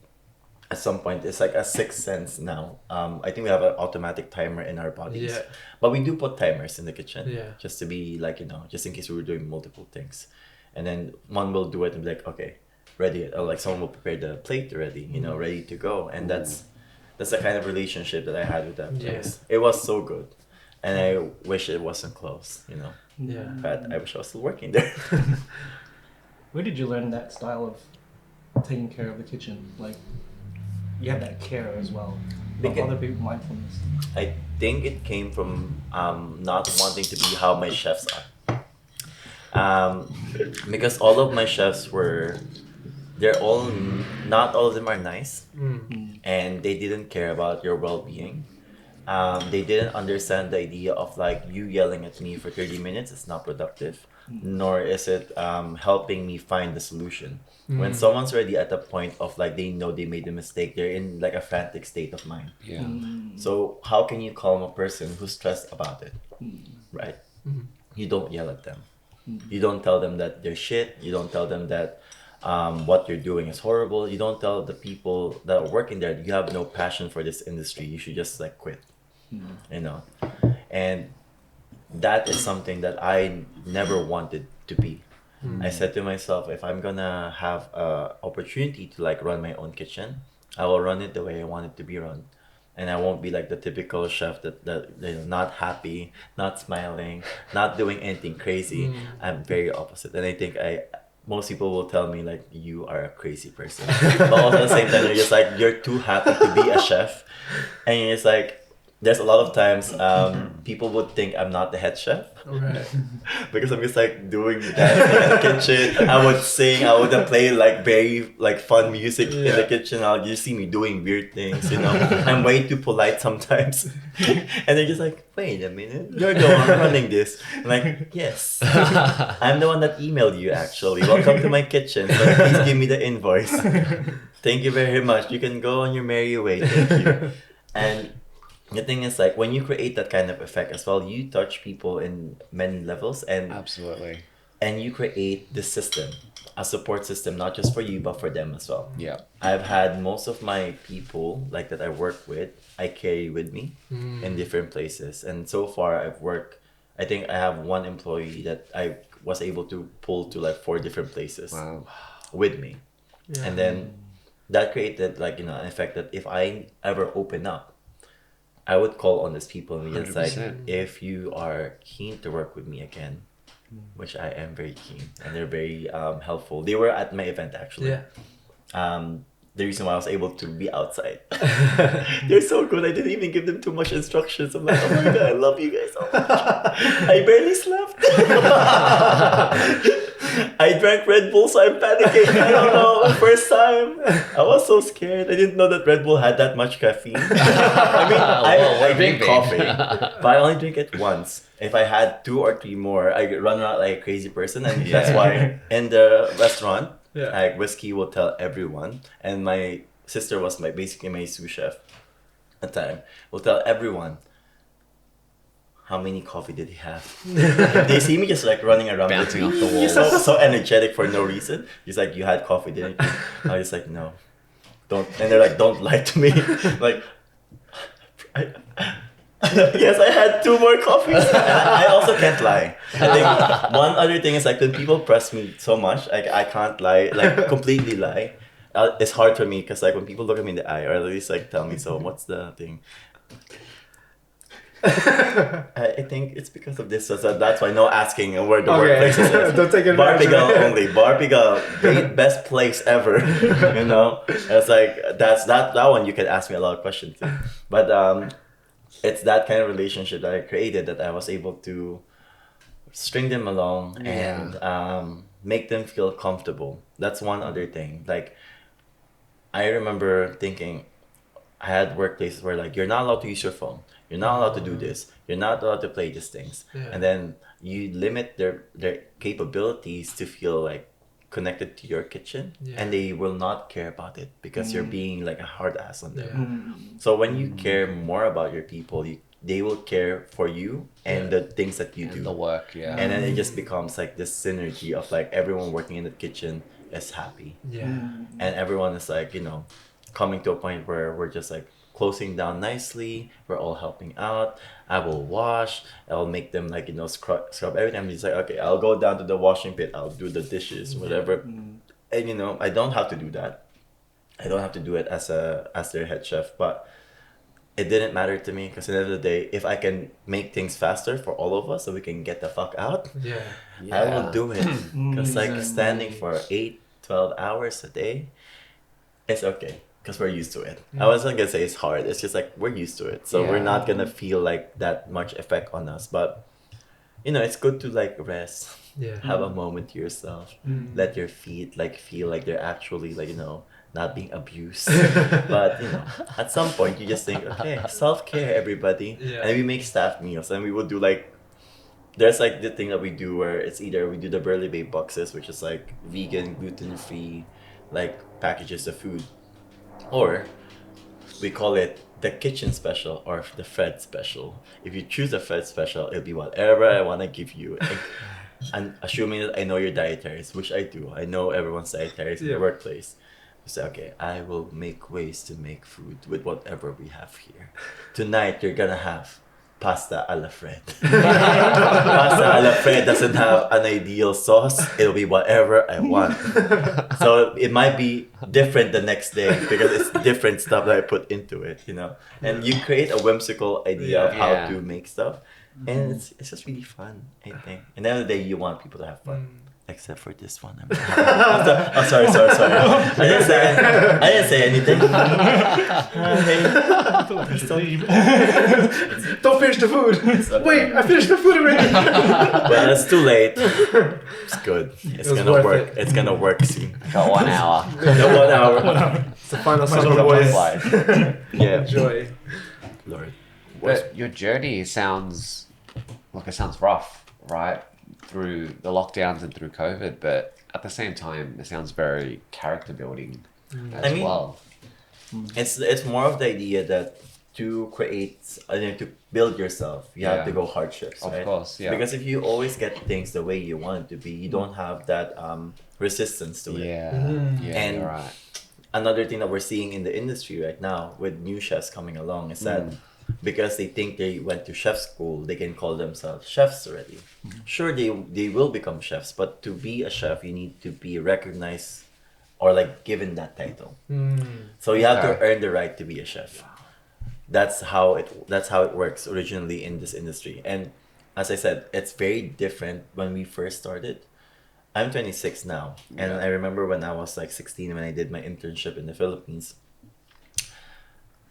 at some point it's like a sixth sense now. I think we have an automatic timer in our bodies, Yeah. but we do put timers in the kitchen, Yeah. just to be like, just in case we were doing multiple things, and then one will do it and be like, okay, ready, or like someone will prepare the plate ready, ready to go, and that's the kind of relationship that I had with that place. It was so good, and I wish it wasn't closed, Yeah. but I wish I was still working there. Where did you learn that style of taking care of the kitchen? Like, you have that care as well. Of Because- other people, mindfulness. I think it came from not wanting to be how my chefs are. Because all of my chefs not all of them are nice, and they didn't care about your well-being. They didn't understand the idea of like you yelling at me for 30 minutes is not productive, nor is it helping me find the solution. When someone's already at the point of like they know they made a mistake, they're in like a frantic state of mind. Yeah. So how can you calm a person who's stressed about it, right? You don't yell at them. You don't tell them that they're shit. You don't tell them that what you're doing is horrible. You don't tell the people that are working there you have no passion for this industry. You should just like quit, And that is something that I never wanted to be. I said to myself, if I'm gonna have a opportunity to like run my own kitchen, I will run it the way I want it to be run, and I won't be like the typical chef that not happy, not smiling, not doing anything crazy. I'm very opposite, and I think most people will tell me like you are a crazy person, but also at the same time you're just like you're too happy to be a chef, and it's like there's a lot of times people would think I'm not the head chef. Right. Because I'm just like doing that in the kitchen. I would sing, I would play like very like fun music in the kitchen. I'll just see me doing weird things, you know. I'm way too polite sometimes. And they're just like, wait a minute, you're the one running this. I'm like, yes. I'm the one that emailed you actually. Welcome to my kitchen. So please give me the invoice. Thank you very much. You can go on your merry way. Thank you. And the thing is, like, when you create that kind of effect as well, you touch people in many levels, and Absolutely. and you create this system, a support system, not just for you but for them as well. Yeah. I've had most of my people like that I work with, I carry with me in different places, and so far I think I have one employee that I was able to pull to like 4 different places Wow. with me, and then that created like, you know, an effect that if I ever open up, I would call on these people and it's like, 100%. if you are keen to work with me again, which I am very keen, and they're very helpful. They were at my event actually. Yeah. The reason why I was able to be outside. They're so good. I didn't even give them too much instructions. I'm like, oh my god, I love you guys so much. I barely slept. I drank Red Bull, so I'm panicking. I don't know. First time, I was so scared. I didn't know that Red Bull had that much caffeine. I mean, I drink coffee, but I only drink it once. If I had 2 or 3 more, I run around like a crazy person, and that's why in the restaurant, like whiskey will tell everyone. And my sister was basically my sous chef at the time. Will tell everyone. How many coffee did he have? They see me just like running around, Bouncing off the He's walls. so energetic for no reason. He's like, you had coffee, didn't you? I was like, no, don't. And they're like, don't lie to me. Like, yes, I had 2 more coffees. And I also can't lie. I think one other thing is like when people press me so much, like I can't lie, like completely lie. It's hard for me because like when people look at me in the eye or at least like tell me, so what's the thing? I think it's because of this, so that's why no asking where the workplace is. Don't take it. Barbigal only. Barbigal, great best place ever. You know, it's like that one you can ask me a lot of questions to. But it's that kind of relationship that I created that I was able to string them along and make them feel comfortable. That's one other thing. Like I remember thinking, I had workplaces where like you're not allowed to use your phone. You're not allowed to do this. You're not allowed to play these things. Yeah. And then you limit their capabilities to feel like connected to your kitchen, and they will not care about it because you're being like a hard ass on them. So when you care more about your people, they will care for you and the things that you do. The work, And then it just becomes like this synergy of like everyone working in the kitchen is happy. And everyone is like, you know, coming to a point where we're just like closing down nicely. We're all helping out. I will wash. I'll make them like, you know, scrub everything. I'm just like, okay, I'll go down to the washing pit. I'll do the dishes, whatever. And you know, I don't have to do that. I don't have to do it as their head chef. But it didn't matter to me because at the end of the day, if I can make things faster for all of us so we can get the fuck out, I will do it. Because like standing for 8-12 hours a day, it's okay. Because we're used to it. I wasn't gonna say it's hard. It's just like we're used to it, so we're not gonna feel like that much effect on us. But you know, it's good to like rest, have a moment to yourself, let your feet like feel like they're actually like, you know, not being abused. But you know, at some point you just think, okay, self-care, everybody. And we make staff meals, and we would do like, there's like the thing that we do where it's either we do the Burley Bay boxes, which is like vegan, gluten-free, like packages of food. Or we call it the kitchen special or the Fhred special. If you choose the Fhred special, it'll be whatever I want to give you. And assuming that I know your dietaries, which I do. I know everyone's dietaries in the workplace. You say, okay, I will make ways to make food with whatever we have here. Tonight, you're gonna have pasta a la Fhred. Pasta a la Fhred doesn't have an ideal sauce. It'll be whatever I want. So it might be different the next day because it's different stuff that I put into it, you know. And you create a whimsical idea of how to make stuff. And it's just really fun, I think. And at the end of the day, you want people to have fun. except for this one. I'm sorry. I didn't say anything. Don't finish the food. Wait, I finished the food already. Well, it's too late. It's good. It's was gonna worth work. it. It's gonna work soon. Got 1 hour. No 1 hour. It's the final Might as supper, well boys. Yeah. Enjoy. Lord. But your journey sounds rough, right? Through the lockdowns and through COVID, but at the same time, it sounds very character building as well. It's more of the idea that to create, to build yourself, you have to go hardships, Of right? course, yeah. Because if you always get things the way you want it to be, you don't have that resistance to it. Yeah, And you're right. Another thing that we're seeing in the industry right now with new chefs coming along is that because they think they went to chef school, they can call themselves chefs already. Sure, they will become chefs, but to be a chef, you need to be recognized or like given that title. So you have to earn the right to be a chef. That's how it works originally in this industry. And as I said, it's very different when we first started. I'm 26 now, and I remember when I was like 16 when I did my internship in the Philippines.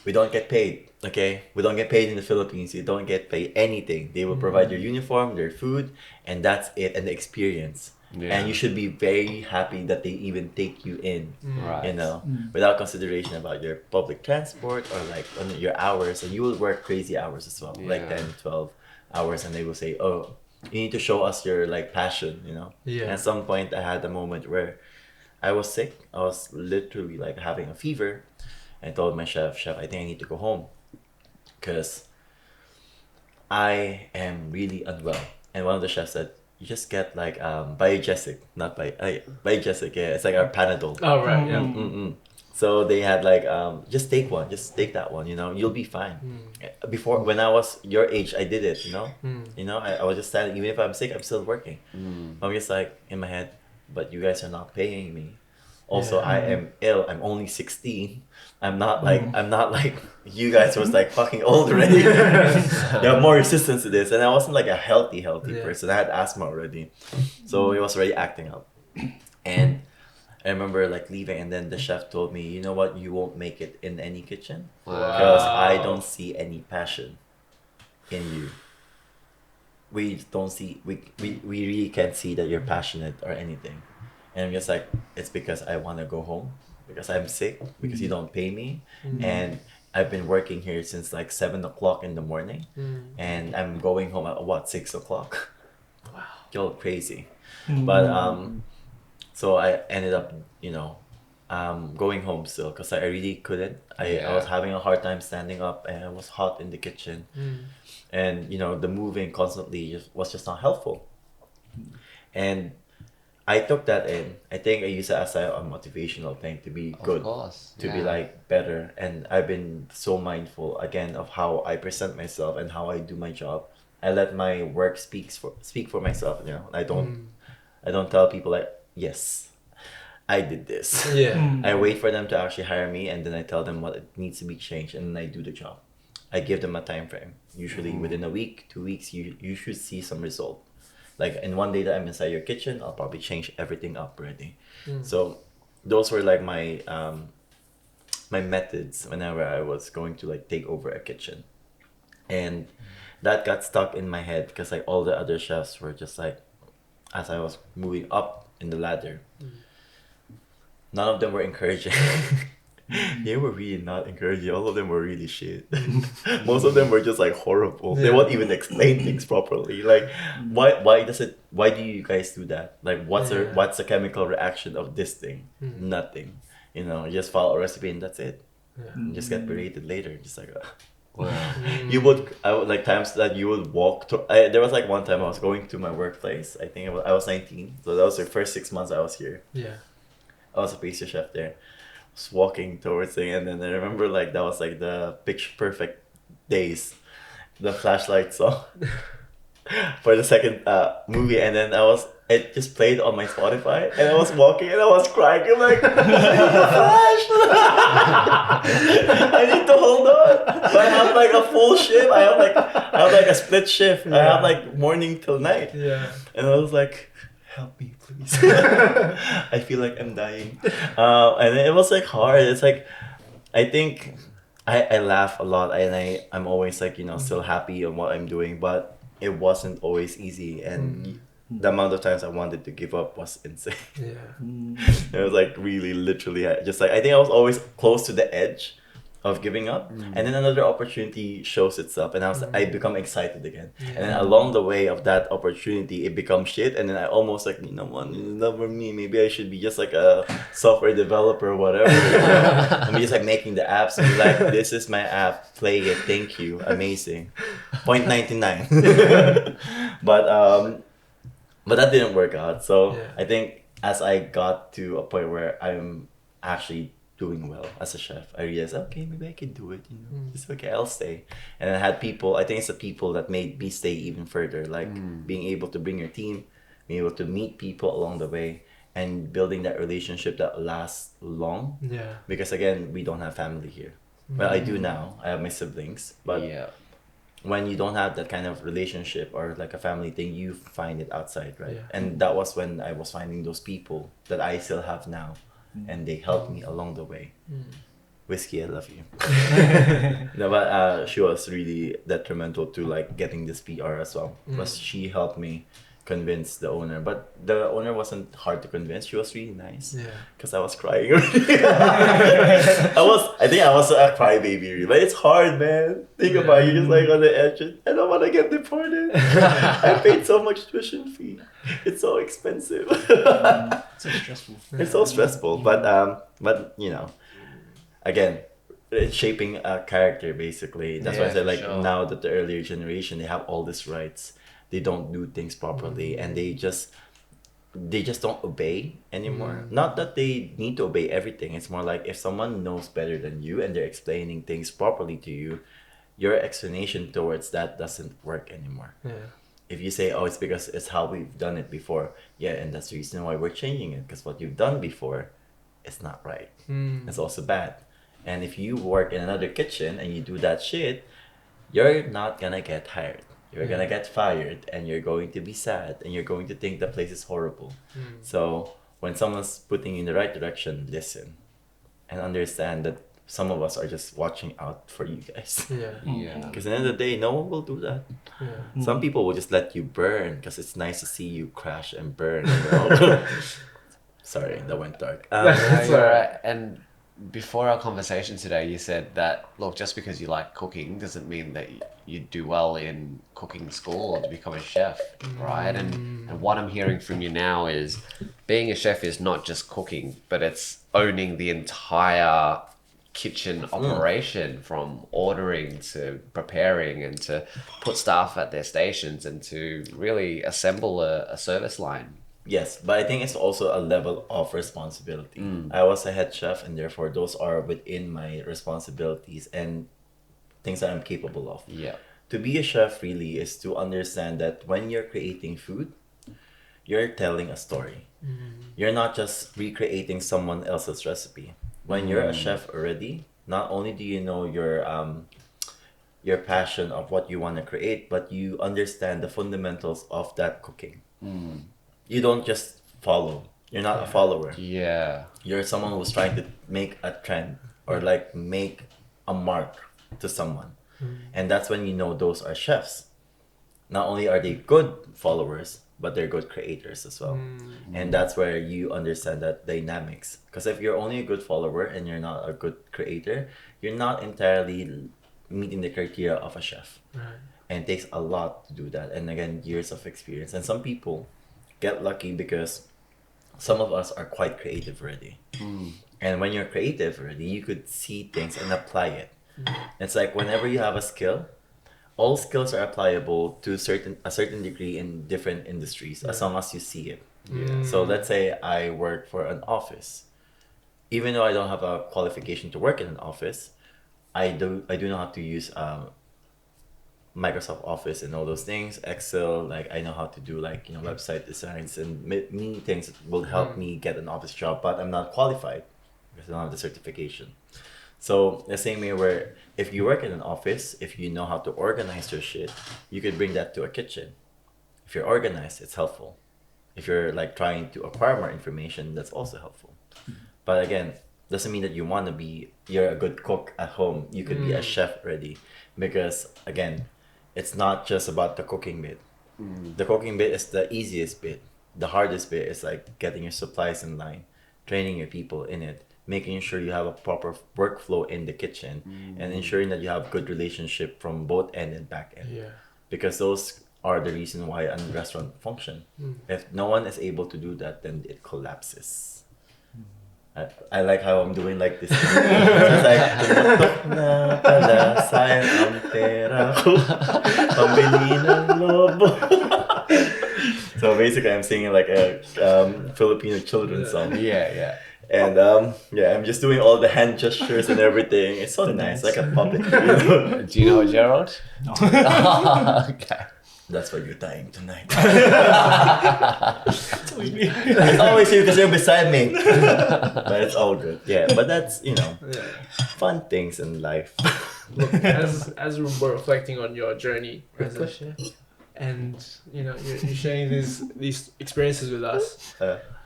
We don't get paid, okay? We don't get paid in the Philippines. You don't get paid anything. They will provide your uniform, their food, and that's it, and the experience. Yeah. And you should be very happy that they even take you in, Right. you know, without consideration about your public transport or like on your hours. And you will work crazy hours as well, like Yeah. 10, 12 hours, and they will say, oh, you need to show us your like passion, you know. Yeah. And at some point, I had a moment where I was sick. I was literally like having a fever. I told my chef, I think I need to go home because I am really unwell. And one of the chefs said, you just get like Biogesic, not Biogesic, yeah, it's like our Panadol. Oh, right, yeah. So they had like, just take that one, you know, you'll be fine. Before, when I was your age, I did it, you know, I was just standing, even if I'm sick, I'm still working. I'm just like in my head, but you guys are not paying me. Also, I am ill. I'm only 16. I'm not like you guys was like fucking old already. You have more resistance to this, and I wasn't like a healthy person. I had asthma already, so it was already acting up. And I remember like leaving, and then the chef told me, "You know what? You won't make it in any kitchen because I don't see any passion in you. We don't see we really can't see that you're passionate or anything." And I'm just like, it's because I want to go home, because I'm sick, because you don't pay me. And I've been working here since like 7 o'clock in the morning. And I'm going home at 6 o'clock? Wow. You're crazy. But so I ended up, going home still because I really couldn't. I was having a hard time standing up, and it was hot in the kitchen. And, the moving constantly was just not helpful. And I took that in. I think I use it as a motivational thing to be good, Of course. to be like better. And I've been so mindful again of how I present myself and how I do my job. I let my work speak for myself. I don't tell people like, yes, I did this. Yeah. I wait for them to actually hire me, and then I tell them what needs to be changed, and then I do the job. I give them a time frame. Usually within a week, 2 weeks, you should see some result. Like in one day that I'm inside your kitchen, I'll probably change everything up already. So those were like my my methods whenever I was going to like take over a kitchen. And that got stuck in my head because like all the other chefs were just like, as I was moving up in the ladder, none of them were encouraging. They were really not encouraging. All of them were really shit. Most of them were just like horrible. They won't even explain things properly. Like, why do you guys do that? Like, what's the chemical reaction of this thing? Nothing. You just follow a recipe and that's it. And just get berated later. Just like, I would like times that you would walk to. There was like one time I was going to my workplace. I think I was 19, so that was the first 6 months I was here. Yeah. I was a pastry chef there. Was walking towards it, and then I remember like that was like the picture perfect days, the flashlight song for the second movie, and then it just played on my Spotify, and I was walking and I was crying. I'm like, I need to hold on. But I have like a full shift. I have like a split shift. I have like morning till night. Yeah. And I was like, help me, please. I feel like I'm dying. And it was like hard. It's like, I think I laugh a lot, and I'm always like, still happy on what I'm doing, but it wasn't always easy. And the amount of times I wanted to give up was insane. Yeah. It was like really literally just like, I think I was always close to the edge of giving up, and then another opportunity shows itself, and I become excited again. And then along the way of that opportunity, it becomes shit, and then I almost like, what, it's not for me, maybe I should be just like a software developer or whatever. I'm just like making the apps and be like, this is my app, play it, thank you, amazing, 0.99. But that didn't work out. So I think as I got to a point where I'm actually doing well as a chef, I realized, okay, maybe I can do it. It's okay, I'll stay. And I had people. I think it's the people that made me stay even further. Like being able to bring your team, being able to meet people along the way, and building that relationship that lasts long. Yeah. Because again, we don't have family here. Well, I do now. I have my siblings, but when you don't have that kind of relationship or like a family thing, you find it outside, right? Yeah. And that was when I was finding those people that I still have now, and they helped me along the way. Whiskey, I love you. No, but she was really detrimental to like getting this PR as well, because she helped me convince the owner. But the owner wasn't hard to convince. She was really nice. Yeah. Because I was crying. I think I was a crybaby. But it's hard, man. Think about it. You're just like on the edge. I don't want to get deported. I paid so much tuition fee. It's so expensive. So stressful. It's so stressful. But again, it's shaping a character basically. That's why I said, like, now that the earlier generation, they have all these rights. They don't do things properly, and they just don't obey anymore. Not that they need to obey everything. It's more like if someone knows better than you and they're explaining things properly to you, your explanation towards that doesn't work anymore. Yeah. If you say, oh, it's because it's how we've done it before, yeah, and that's the reason why we're changing it, because what you've done before, it's not right. It's also bad. And if you work in another kitchen and you do that shit, you're not gonna get hired. You're gonna get fired, and you're going to be sad, and you're going to think the place is horrible. So when someone's putting you in the right direction, listen and understand that some of us are just watching out for you guys. Yeah. Because at the end of the day, no one will do that. Some people will just let you burn because it's nice to see you crash and burn. Sorry, that went dark. That's all right. And before our conversation today, you said that, look, just because you like cooking doesn't mean that you do well in cooking school or to become a chef, right? And what I'm hearing from you now is being a chef is not just cooking, but it's owning the entire kitchen operation, from ordering to preparing and to put staff at their stations and to really assemble a service line. Yes, but I think it's also a level of responsibility. I was a head chef, and therefore those are within my responsibilities and things that I'm capable of. Yeah. To be a chef really is to understand that when you're creating food, you're telling a story. You're not just recreating someone else's recipe. When you're a chef already, not only do you know your passion of what you want to create, but you understand the fundamentals of that cooking. You don't just follow. You're not a follower. Yeah. You're someone who's trying to make a trend or like make a mark to someone. And that's when you know those are chefs. Not only are they good followers, but they're good creators as well. And that's where you understand that dynamics. Because if you're only a good follower and you're not a good creator, you're not entirely meeting the criteria of a chef. And it takes a lot to do that. And again, years of experience. And some people get lucky because some of us are quite creative already. And when you're creative already, you could see things and apply it. It's like whenever you have a skill, all skills are applicable to a certain degree in different industries, as long as you see it. So let's say I work for an office. Even though I don't have a qualification to work in an office, I do know how to use Microsoft Office and all those things, Excel. Like I know how to do website designs and many things that will help me get an office job, but I'm not qualified because I don't have the certification. So the same way where if you work in an office, if you know how to organize your shit, you could bring that to a kitchen. If you're organized, it's helpful. If you're like trying to acquire more information, that's also helpful. But again, doesn't mean that you're a good cook at home. You could be a chef already, because again, it's not just about the cooking bit. The cooking bit is the easiest bit. The hardest bit is like getting your supplies in line, training your people in it, making sure you have a proper workflow in the kitchen, and ensuring that you have good relationship from both end and back end. Yeah. Because those are the reason why a restaurant function. If no one is able to do that, then it collapses. I like how I'm doing like this. It's like, "Tumutok na pala sayang ang pera ko, pambili ng lobo." So basically, I'm singing like a Filipino children's song. Yeah. And I'm just doing all the hand gestures and everything. It's so nice, like a puppet. Do you know Gerald? No. Okay. That's why you're dying tonight. It's always you because you're beside me. But it's all good. Yeah, but that's, fun things in life. Look, as we're reflecting on your journey as a chef, and you're sharing these experiences with us,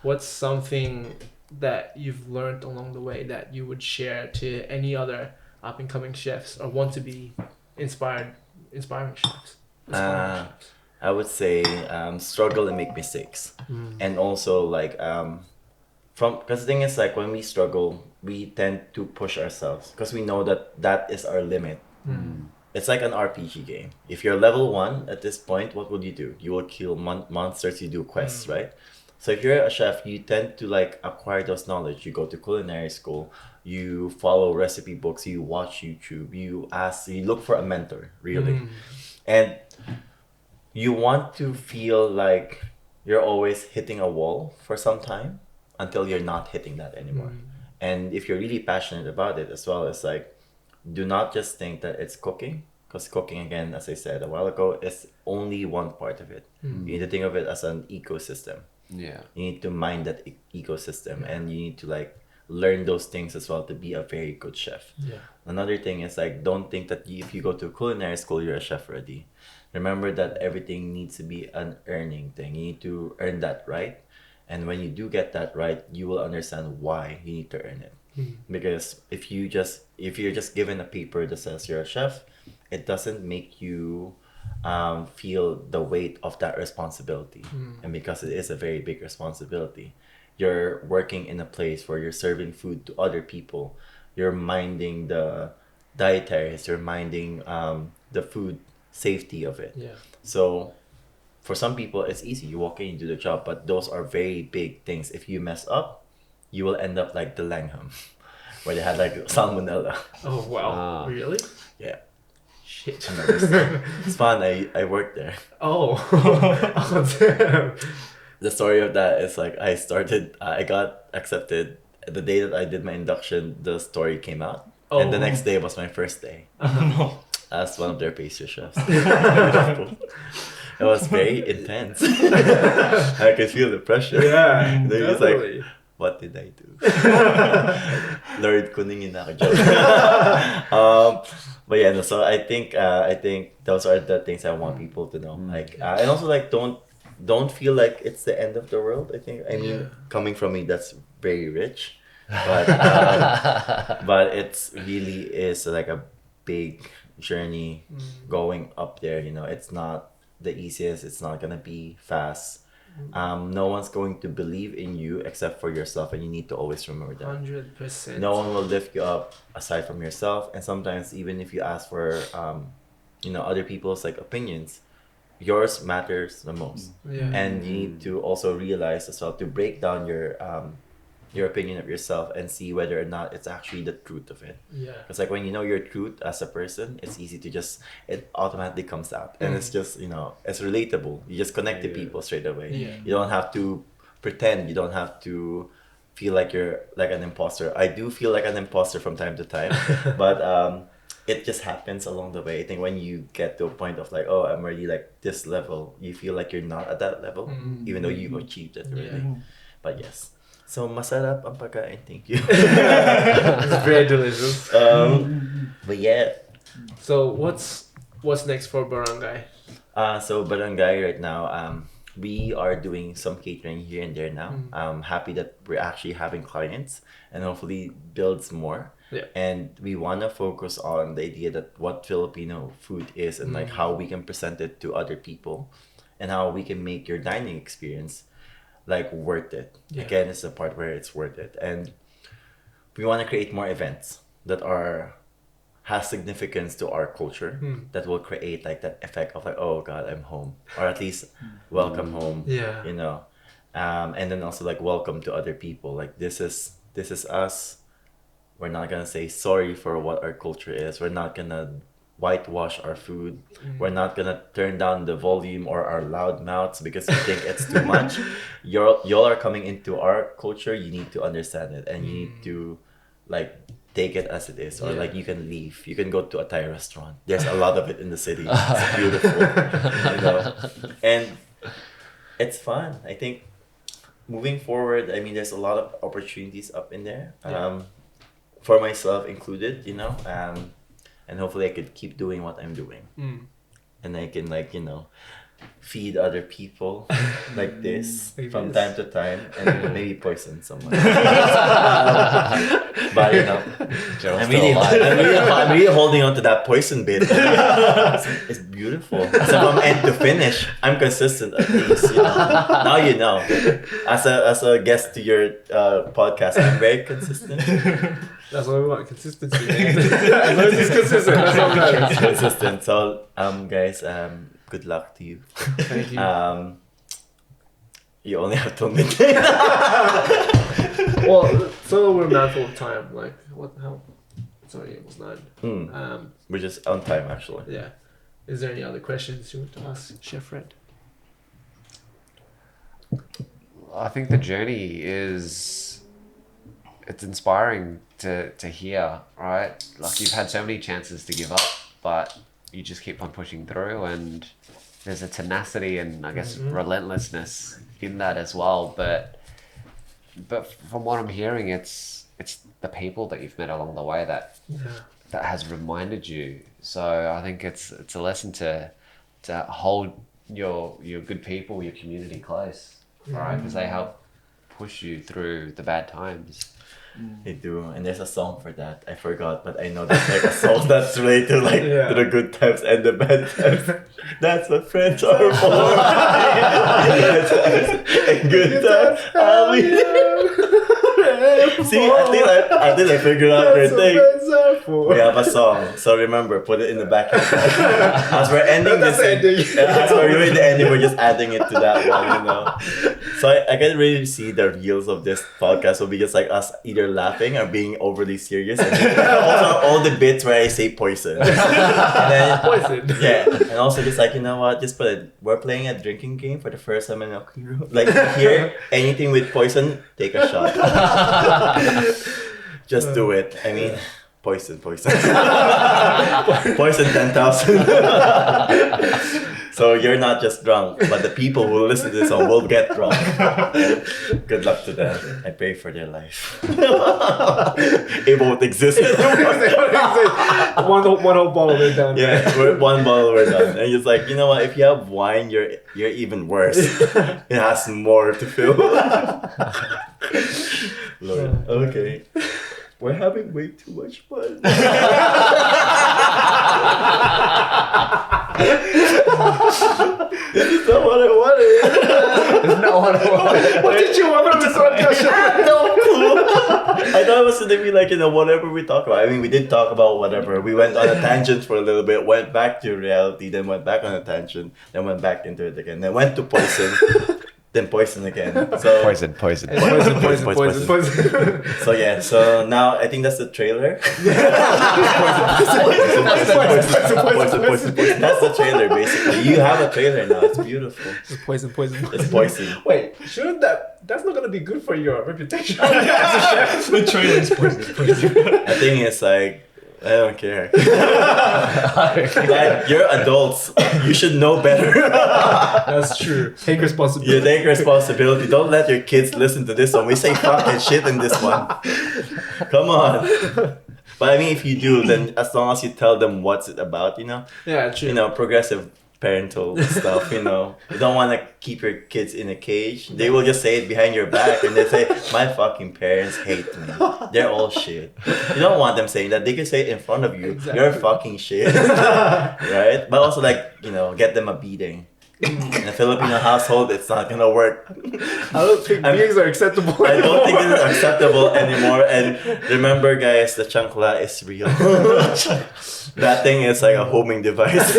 what's something that you've learned along the way that you would share to any other up and coming chefs or want to be inspiring chefs? I would say struggle and make mistakes, and also like because the thing is, like, when we struggle, we tend to push ourselves because we know that is our limit. It's like an RPG game. If you're level 1 at this point, what will you do? You will kill monsters. You do quests, right? So if you're a chef, you tend to like acquire those knowledge. You go to culinary school, you follow recipe books, you watch YouTube, you look for a mentor, really. And you want to feel like you're always hitting a wall for some time until you're not hitting that anymore. And if you're really passionate about it as well, it's like, do not just think that it's cooking, because cooking, again, as I said a while ago, is only one part of it. You need to think of it as an ecosystem. Yeah. You need to mind that ecosystem, and you need to like learn those things as well to be a very good chef. Another thing is like, don't think that if you go to culinary school, you're a chef already. Remember that everything needs to be an earning thing. You need to earn that right, and when you do get that right, you will understand why you need to earn it. Because if you're just given a paper that says you're a chef, it doesn't make you feel the weight of that responsibility. And because it is a very big responsibility, you're working in a place where you're serving food to other people, you're minding the dietaries, you're minding the food safety of it. So for some people, it's easy. You walk in, you do the job, but those are very big things. If you mess up, you will end up like the Langham, where they had like salmonella. Oh wow! Really? Yeah. Shit. It's fun. I worked there. Oh. Oh damn. The story of that is like, I got accepted. The day that I did my induction, the story came out. And the next day was my first day. No. As one of their pastry chefs. It was very intense. I could feel the pressure. Yeah, They're just definitely. like, what did I do? Lord, kuningin na ako. But yeah, no, so I think those are the things I want people to know. Like, and also like, don't feel like it's the end of the world. I mean, coming from me, that's very rich, but it's really is like a big journey going up there. It's not the easiest. It's not gonna be fast. No one's going to believe in you except for yourself, and you need to always remember that. 100%. No one will lift you up aside from yourself, and sometimes even if you ask for other people's like opinions, yours matters the most. And you need to also realize as well to break down your opinion of yourself and see whether or not it's actually the truth of it. Because like when you know your truth as a person, it's easy to it automatically comes out, and it's just it's relatable. You just connect to people straight away. You don't have to pretend. You don't have to feel like you're like an imposter. I do feel like an imposter from time to time, but it just happens along the way. I think when you get to a point of like, oh, I'm already like this level, you feel like you're not at that level, even though you've achieved it already. But yes. So masarap ang pagkain. Thank you. It's very delicious. But yeah. So what's next for Barangay? So Barangay right now, we are doing some catering here and there now. I'm happy that we're actually having clients and hopefully builds more. Yeah. And we want to focus on the idea that what Filipino food is and like how we can present it to other people and how we can make your dining experience like worth it. Yeah. Again, it's the part where it's worth it. And we want to create more events that has significance to our culture that will create like that effect of like, oh God, I'm home, or at least welcome home. Yeah. You know, and then also like welcome to other people. Like this is us. We're not gonna say sorry for what our culture is. We're not gonna whitewash our food. We're not gonna turn down the volume or our loud mouths because we think it's too much. Y'all are coming into our culture. You need to understand it, and you need to like take it as it is, or like you can leave. You can go to a Thai restaurant. There's a lot of it in the city. It's beautiful, you know, and it's fun. I think moving forward, I mean, there's a lot of opportunities up in there, for myself included, you know, and hopefully I could keep doing what I'm doing, and I can like, you know, feed other people like this from time to time and maybe poison someone. But you know, I'm really holding on to that poison bit. It's beautiful. So from end to finish, I'm consistent at least. You know? Now you know. As a guest to your podcast, I'm very consistent. That's what we want, consistency. As long as it's consistent, that's all that matters. Consistent. So guys, good luck to you. Thank you. You only have till midnight. Well, so we're mindful of time. Like, what the hell? It's already almost 9. We're just on time, actually. Yeah. Is there any other questions you want to ask Chef Fhred? I think the journey it's inspiring to hear, right? Like you've had so many chances to give up, but you just keep on pushing through, and there's a tenacity and I guess relentlessness in that as well. But from what I'm hearing, it's the people that you've met along the way that has reminded you. So I think it's a lesson to hold your good people, your community close, right? Because they help push you through the bad times. They do, and there's a song for that. I forgot, but I know that's like a song that's related to like to the good times and the bad times. That's what friends are for. And good times, I'll be there. See, I think I figured out their thing. We have a song, so remember, put it in the back. As we're ending this, as we're doing the ending, we're just adding it to that one, you know. So I can really see the reels of this podcast will be just like us either laughing or being overly serious, and also all the bits where I say poison. And then, Poison. yeah, and also just like, you know what, just put it. We're playing a drinking game for the first time in Okiru. Like here, anything with poison, take a shot. Just do it. I mean, poison. Poison 10,000. So you're not just drunk, but the people who listen to this song will get drunk. Good luck to them. I pray for their life. It won't exist. one whole bottle, we're done. Yeah, one bottle, we're done. And it's like, you know what? If you have wine, you're even worse. It has more to fill. Lord. Okay. We're having way too much fun. This is not what I wanted. It's not what I wanted. What did you want from this podcast? I have no clue. I thought it was going to be like, you know, whatever we talk about. I mean, we did talk about whatever. We went on a tangent for a little bit, went back to reality, then went back on a tangent, then went back into it again, then went to poison. Then poison again. So Poison. So yeah, so now I think that's the trailer. Poison. That's the trailer basically. You have a trailer now. It's beautiful. It's poison. It's poison. Wait, shouldn't that's not gonna be good for your reputation? The trailer is poison. The thing is like, I don't care. Like, you're adults. You should know better. That's true. Take responsibility. You take responsibility. Don't let your kids listen to this one. We say fucking shit in this one. Come on. But I mean, if you do, then as long as you tell them what's it about, you know? Yeah, true. You know, progressive parental stuff, you know. You don't want to keep your kids in a cage. They will just say it behind your back and they say, my fucking parents hate me. They're all shit. You don't want them saying that. They can say it in front of you. Exactly. You're fucking shit. Right? But also like, you know, get them a beating. In a Filipino household, it's not gonna work. I don't think beatings are acceptable. I don't think it's acceptable anymore. And remember, guys, the chancla is real. That thing is like a homing device.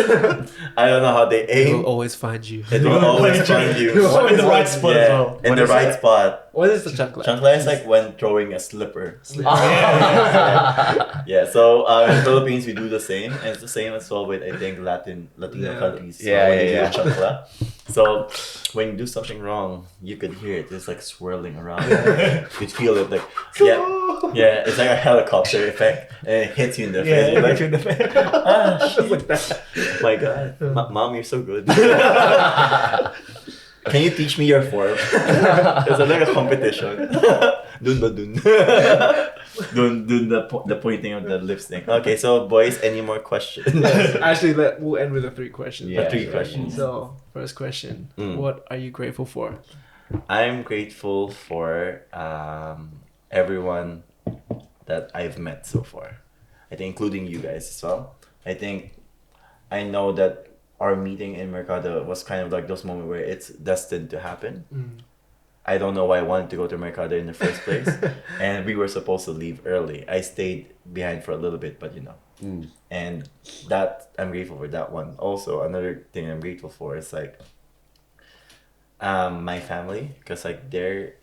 I don't know how they It aim. will always find you. It will always find you. In the right spot as well. In the right spot. What is the chancla? Chancla is like when throwing a slipper. Yeah, so in the Philippines we do the same, and it's the same as well with I think Latino countries. Yeah, when they yeah, do chancla. So when you do something wrong, you could hear it. It's like swirling around. You'd feel it like yeah. It's like a helicopter effect, and it hits you in the face. You're like, Just like that. my God, Mom, you're so good. Can you teach me your form? It's like a competition. Dun ba dun. Dun the pointing of the lipstick. Okay, so boys, any more questions? Actually, we'll end with the 3 questions. Yeah, 3 questions. So, first question. What are you grateful for? I'm grateful for everyone that I've met so far. I think including you guys as well. I know that our meeting in Mercado was kind of like those moments where it's destined to happen. I don't know why I wanted to go to Mercado in the first place. And we were supposed to leave early. I stayed behind for a little bit, but you know. And that, I'm grateful for that one. Also, another thing I'm grateful for is like my family. Because like they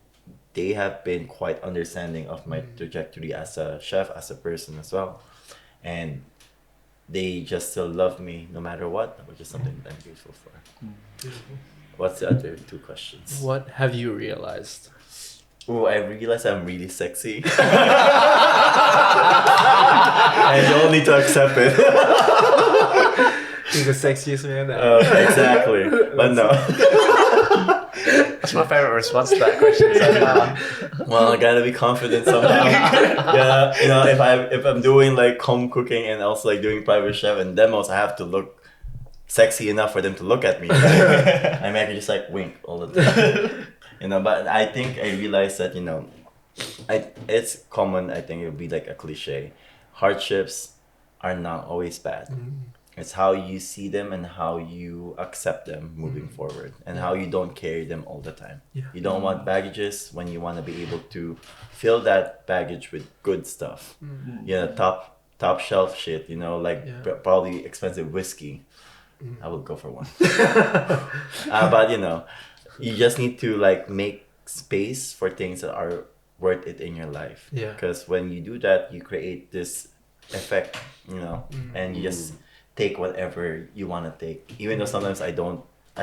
have been quite understanding of my trajectory as a chef, as a person as well. And they just still love me no matter what, which is something that I'm grateful for. What's the other 2 questions? What have you realized? Oh, I realized I'm really sexy. And you all need to accept it. He's the sexiest man ever. Exactly. But no. That's my favorite response to that question. Is like, Well, I gotta be confident somehow. Yeah, you know, if I'm doing like home cooking and also like doing private chef and demos, I have to look sexy enough for them to look at me. I mean, I can just like wink all the time. You know, but I think I realized that, you know, it's common. I think it would be like a cliche. Hardships are not always bad. It's how you see them and how you accept them moving forward, and how you don't carry them all the time. You don't want baggages when you want to be able to fill that baggage with good stuff. You know, top shelf shit, you know, like probably expensive whiskey. I will go for one. But you know, you just need to like make space for things that are worth it in your life. Because when you do that, you create this effect, you know, and you just take whatever you want to take. Even though sometimes I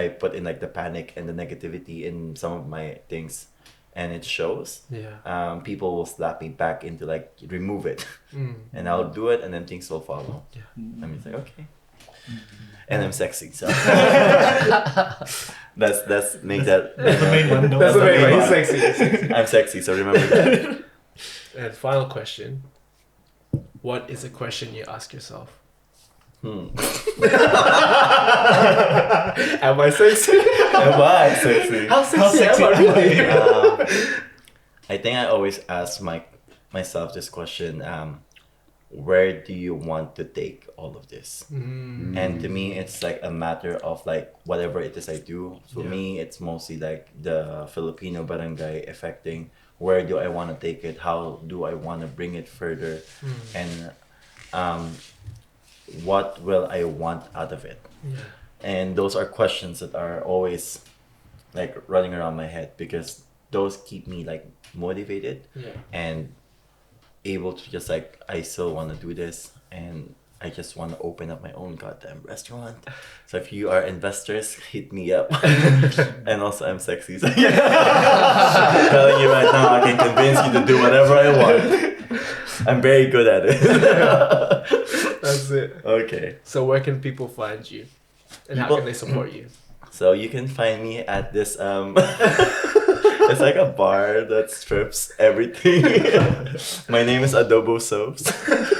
put in like the panic and the negativity in some of my things, and it shows. People will slap me back into like, remove it. And I'll do it, and then things will follow. I'm just like, okay. And I'm sexy, so that's make that. That's the main one. That's the main one. one. He's sexy. He's sexy. I'm sexy, so remember that. And final question. What is a question you ask yourself? Am I sexy? Am I sexy? How sexy am I really? I think I always ask myself this question. Where do you want to take all of this? And to me, it's like a matter of like whatever it is I do. For me, it's mostly like the Filipino barangay affecting where do I want to take it? How do I want to bring it further? And what will I want out of it? And those are questions that are always like running around my head, because those keep me like motivated and able to just like, I still want to do this, and I just want to open up my own goddamn restaurant. So if you are investors, hit me up. And also I'm sexy, so telling you right now, I can convince you to do whatever I want. I'm very good at it. That's it. Okay. So where can people find you? And how can they support you? So you can find me at this It's like a bar that strips everything. My name is Adobo Soaps.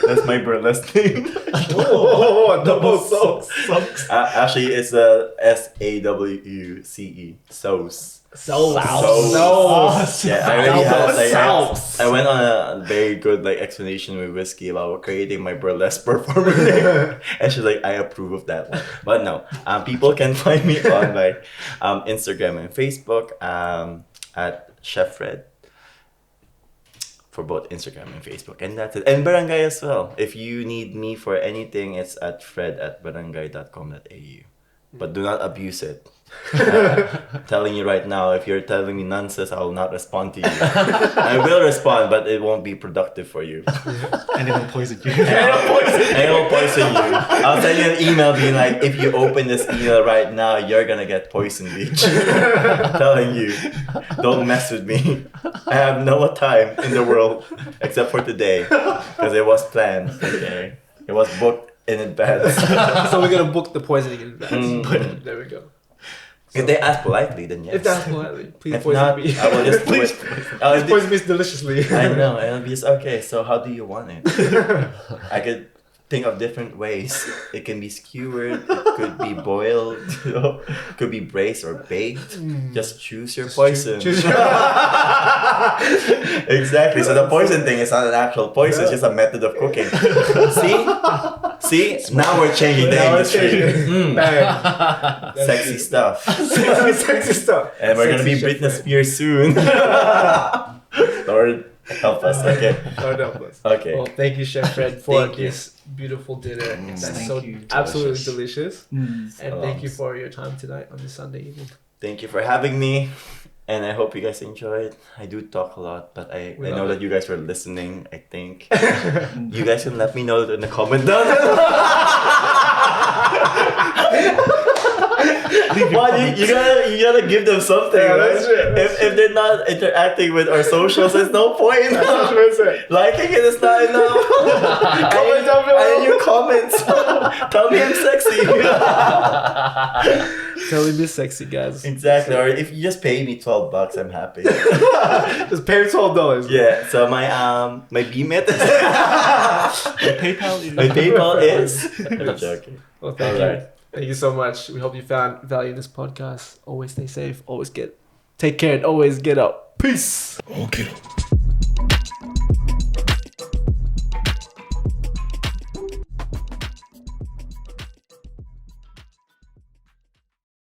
That's my burlesque name. Adobo Soaps. Actually, it's a SAWCE. Sauce. So Yeah, I already had Sauce. I went on a very good explanation with Whiskey about creating my burlesque performer name. And she's like, I approve of that one. But no, people can find me on Instagram and Facebook at Chef Fhred for both Instagram and Facebook. And that's it. And Barangay as well. If you need me for anything, it's at fred@barangay.com.au. But do not abuse it. Telling you right now, if you're telling me nonsense, I will not respond to you. I will respond, but it won't be productive for you. And it will poison you. And it will poison you. I'll send you an email being like, if you open this email right now, you're gonna get poisoned, bitch. I'm telling you, don't mess with me. I have no time in the world except for today, because it was planned. Okay, it was booked in advance. So we're gonna book the poisoning in advance. There we go. If they ask politely, then yes. If that's politely, please If poison not, me. I will just do it. Please poison me deliciously. I know, and I'll be just, okay, so how do you want it? I could think of different ways. It can be skewered, it could be boiled, it could be braised or baked. Just choose your poison. choose Exactly. So the poison thing is not an actual poison, it's just a method of cooking. See? Now we're changing the industry. Bang. Sexy stuff. Sexy stuff. And we're gonna be Sexy Britney Chef Spears soon. Lord help us, okay? Lord help us. Okay. Well, thank you, Chef Fhred, for Thank you. this beautiful dinner. That's Thank so you. absolutely delicious. Mm. And thank you for your time tonight on this Sunday evening. Thank you for having me. And I hope you guys enjoyed. I do talk a lot, but I We know love that it. you guys were listening, I think. You guys can let me know in the comment down. Well, you gotta give them something, Yeah, right? that's true, that's If they're not interacting with our socials, there's no point. That's Liking it is not enough. Comment down below. I need your comments. Tell me I'm sexy. Telling me sexy, guys. Exactly. Or if you just pay me $12, I'm happy. Just pay me $12. Yeah. So my BMIT is PayPal my PayPal is. I'm joking. Well, thank Alright. you. Thank you so much. We hope you found value in this podcast. Always stay safe. Take care and always get up. Peace. Okiru.